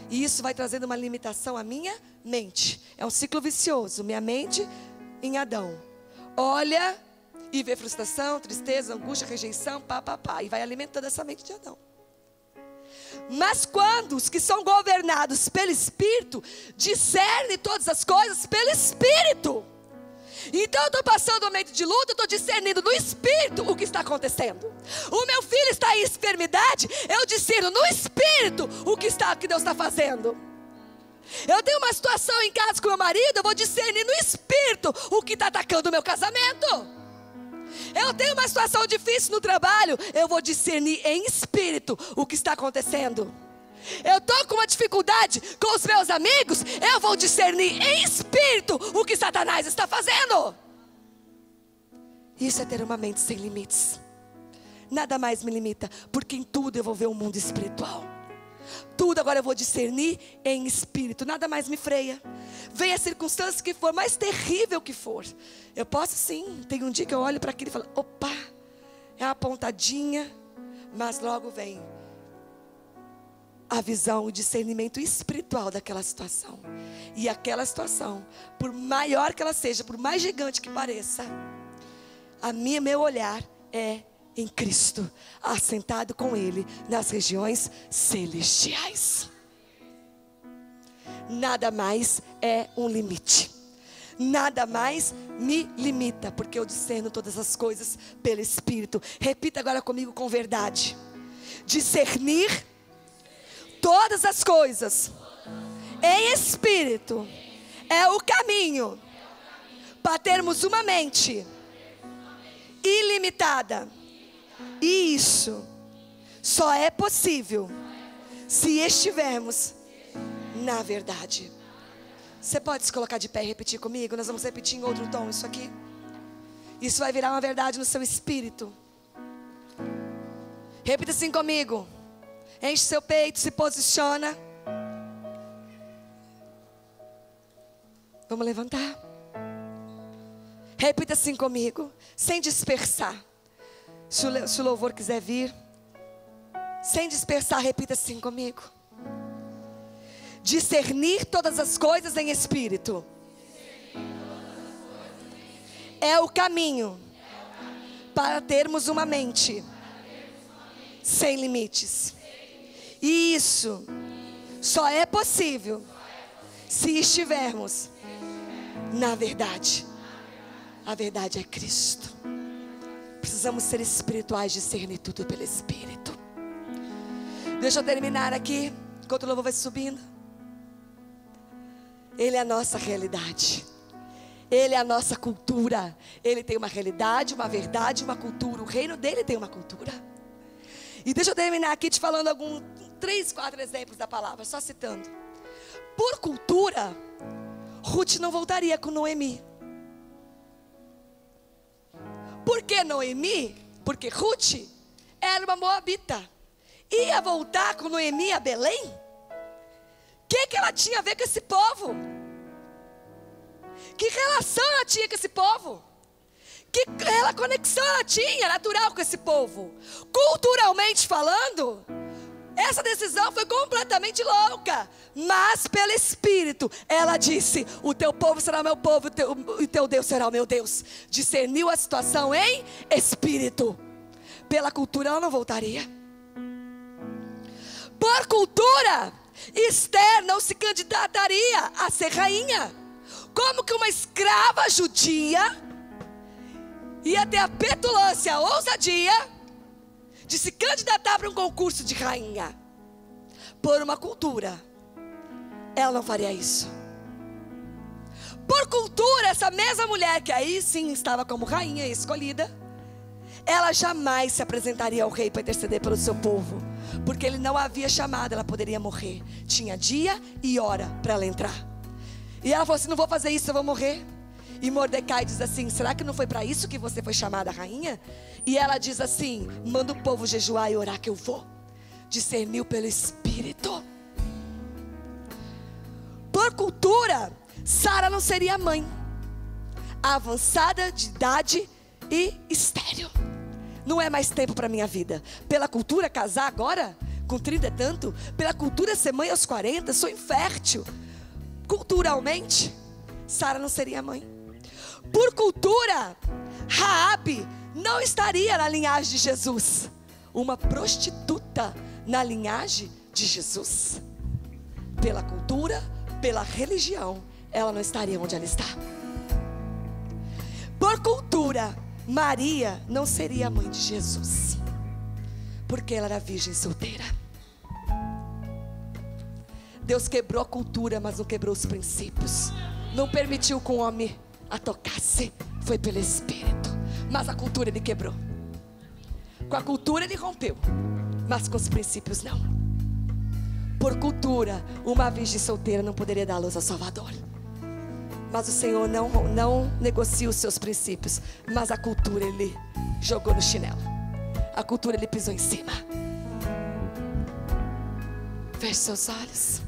E isso vai trazendo uma limitação à minha mente. É um ciclo vicioso. Minha mente em Adão. Olha e vê frustração, tristeza, angústia, rejeição, e vai alimentando essa mente de Adão. Mas quando os que são governados pelo Espírito discernem todas as coisas pelo Espírito. Então eu estou passando um momento de luta, eu estou discernindo no Espírito o que está acontecendo. O meu filho está em enfermidade, eu discerno no Espírito o que Deus está fazendo. Eu tenho uma situação em casa com meu marido, eu vou discernir no Espírito o que está atacando o meu casamento. Eu tenho uma situação difícil no trabalho, eu vou discernir em espírito o que está acontecendo. Eu estou com uma dificuldade com os meus amigos, eu vou discernir em espírito o que Satanás está fazendo. Isso é ter uma mente sem limites. Nada mais me limita, porque em tudo eu vou ver o mundo espiritual. Tudo agora eu vou discernir em espírito. Nada mais me freia. Venha a circunstância que for, mais terrível que for, eu posso sim. Tem um dia que eu olho para aquilo e falo: opa, é uma pontadinha. Mas logo vem a visão, o discernimento espiritual daquela situação. E aquela situação, por maior que ela seja, por mais gigante que pareça, meu olhar é em Cristo, assentado com Ele nas regiões celestiais. Nada mais é um limite. Nada mais me limita, porque eu discerno todas as coisas pelo Espírito. Repita agora comigo com verdade: discernir todas as coisas em espírito é o caminho para termos uma mente ilimitada. E isso só é possível se estivermos na verdade. Você pode se colocar de pé e repetir comigo? Nós vamos repetir em outro tom isso aqui. Isso vai virar uma verdade no seu espírito. Repita assim comigo. Enche seu peito, se posiciona. Vamos levantar. Repita assim comigo, sem dispersar. Se o louvor quiser vir, sem dispersar, repita assim comigo. Discernir todas as coisas em espírito é o caminho para termos uma mente sem limites. E isso só é possível se estivermos na verdade. A verdade é Cristo. Precisamos ser espirituais, discernir tudo pelo Espírito. Deixa eu terminar aqui, enquanto o louvor vai subindo. Ele é a nossa realidade. Ele é a nossa cultura. Ele tem uma realidade, uma verdade, uma cultura. O reino dele tem uma cultura. E deixa eu terminar aqui te falando 3, 4 exemplos da palavra, só citando. Por cultura, Ruth não voltaria com Noemi. Por que Noemi? Porque Ruth era uma moabita. Ia voltar com Noemi a Belém? O que ela tinha a ver com esse povo? Que relação ela tinha com esse povo? Que conexão ela tinha natural com esse povo? Culturalmente falando, essa decisão foi completamente louca. Mas pelo Espírito, ela disse: o teu povo será o meu povo, e o teu Deus será o meu Deus. Discerniu a situação em espírito. Pela cultura ela não voltaria. Por cultura, Esther não se candidataria a ser rainha. Como que uma escrava judia ia ter a petulância, a ousadia de se candidatar para um concurso de rainha? Por uma cultura, ela não faria isso. Por cultura, essa mesma mulher que aí sim estava como rainha escolhida, ela jamais se apresentaria ao rei para interceder pelo seu povo, porque ele não a havia chamado, ela poderia morrer. Tinha dia e hora para ela entrar. E ela falou assim: não vou fazer isso, eu vou morrer. E Mordecai diz assim: será que não foi para isso que você foi chamada rainha? E ela diz assim: manda o povo jejuar e orar que eu vou. Discerniu pelo Espírito. Por cultura, Sara não seria mãe, avançada de idade e estéril. Não é mais tempo para minha vida. Pela cultura, casar agora, com 30 e tanto. Pela cultura, ser mãe aos 40, sou infértil. Culturalmente, Sara não seria mãe. Por cultura, Raabe não estaria na linhagem de Jesus. Uma prostituta na linhagem de Jesus. Pela cultura, pela religião, ela não estaria onde ela está. Por cultura, Maria não seria a mãe de Jesus, porque ela era virgem solteira. Deus quebrou a cultura, mas não quebrou os princípios. Não permitiu que o homem a tocasse. Foi pelo Espírito. Mas a cultura ele quebrou. Com a cultura ele rompeu, mas com os princípios não. Por cultura, uma virgem solteira não poderia dar a luz ao Salvador. Mas o Senhor não negocia os seus princípios. Mas a cultura ele jogou no chinelo. A cultura ele pisou em cima. Feche seus olhos.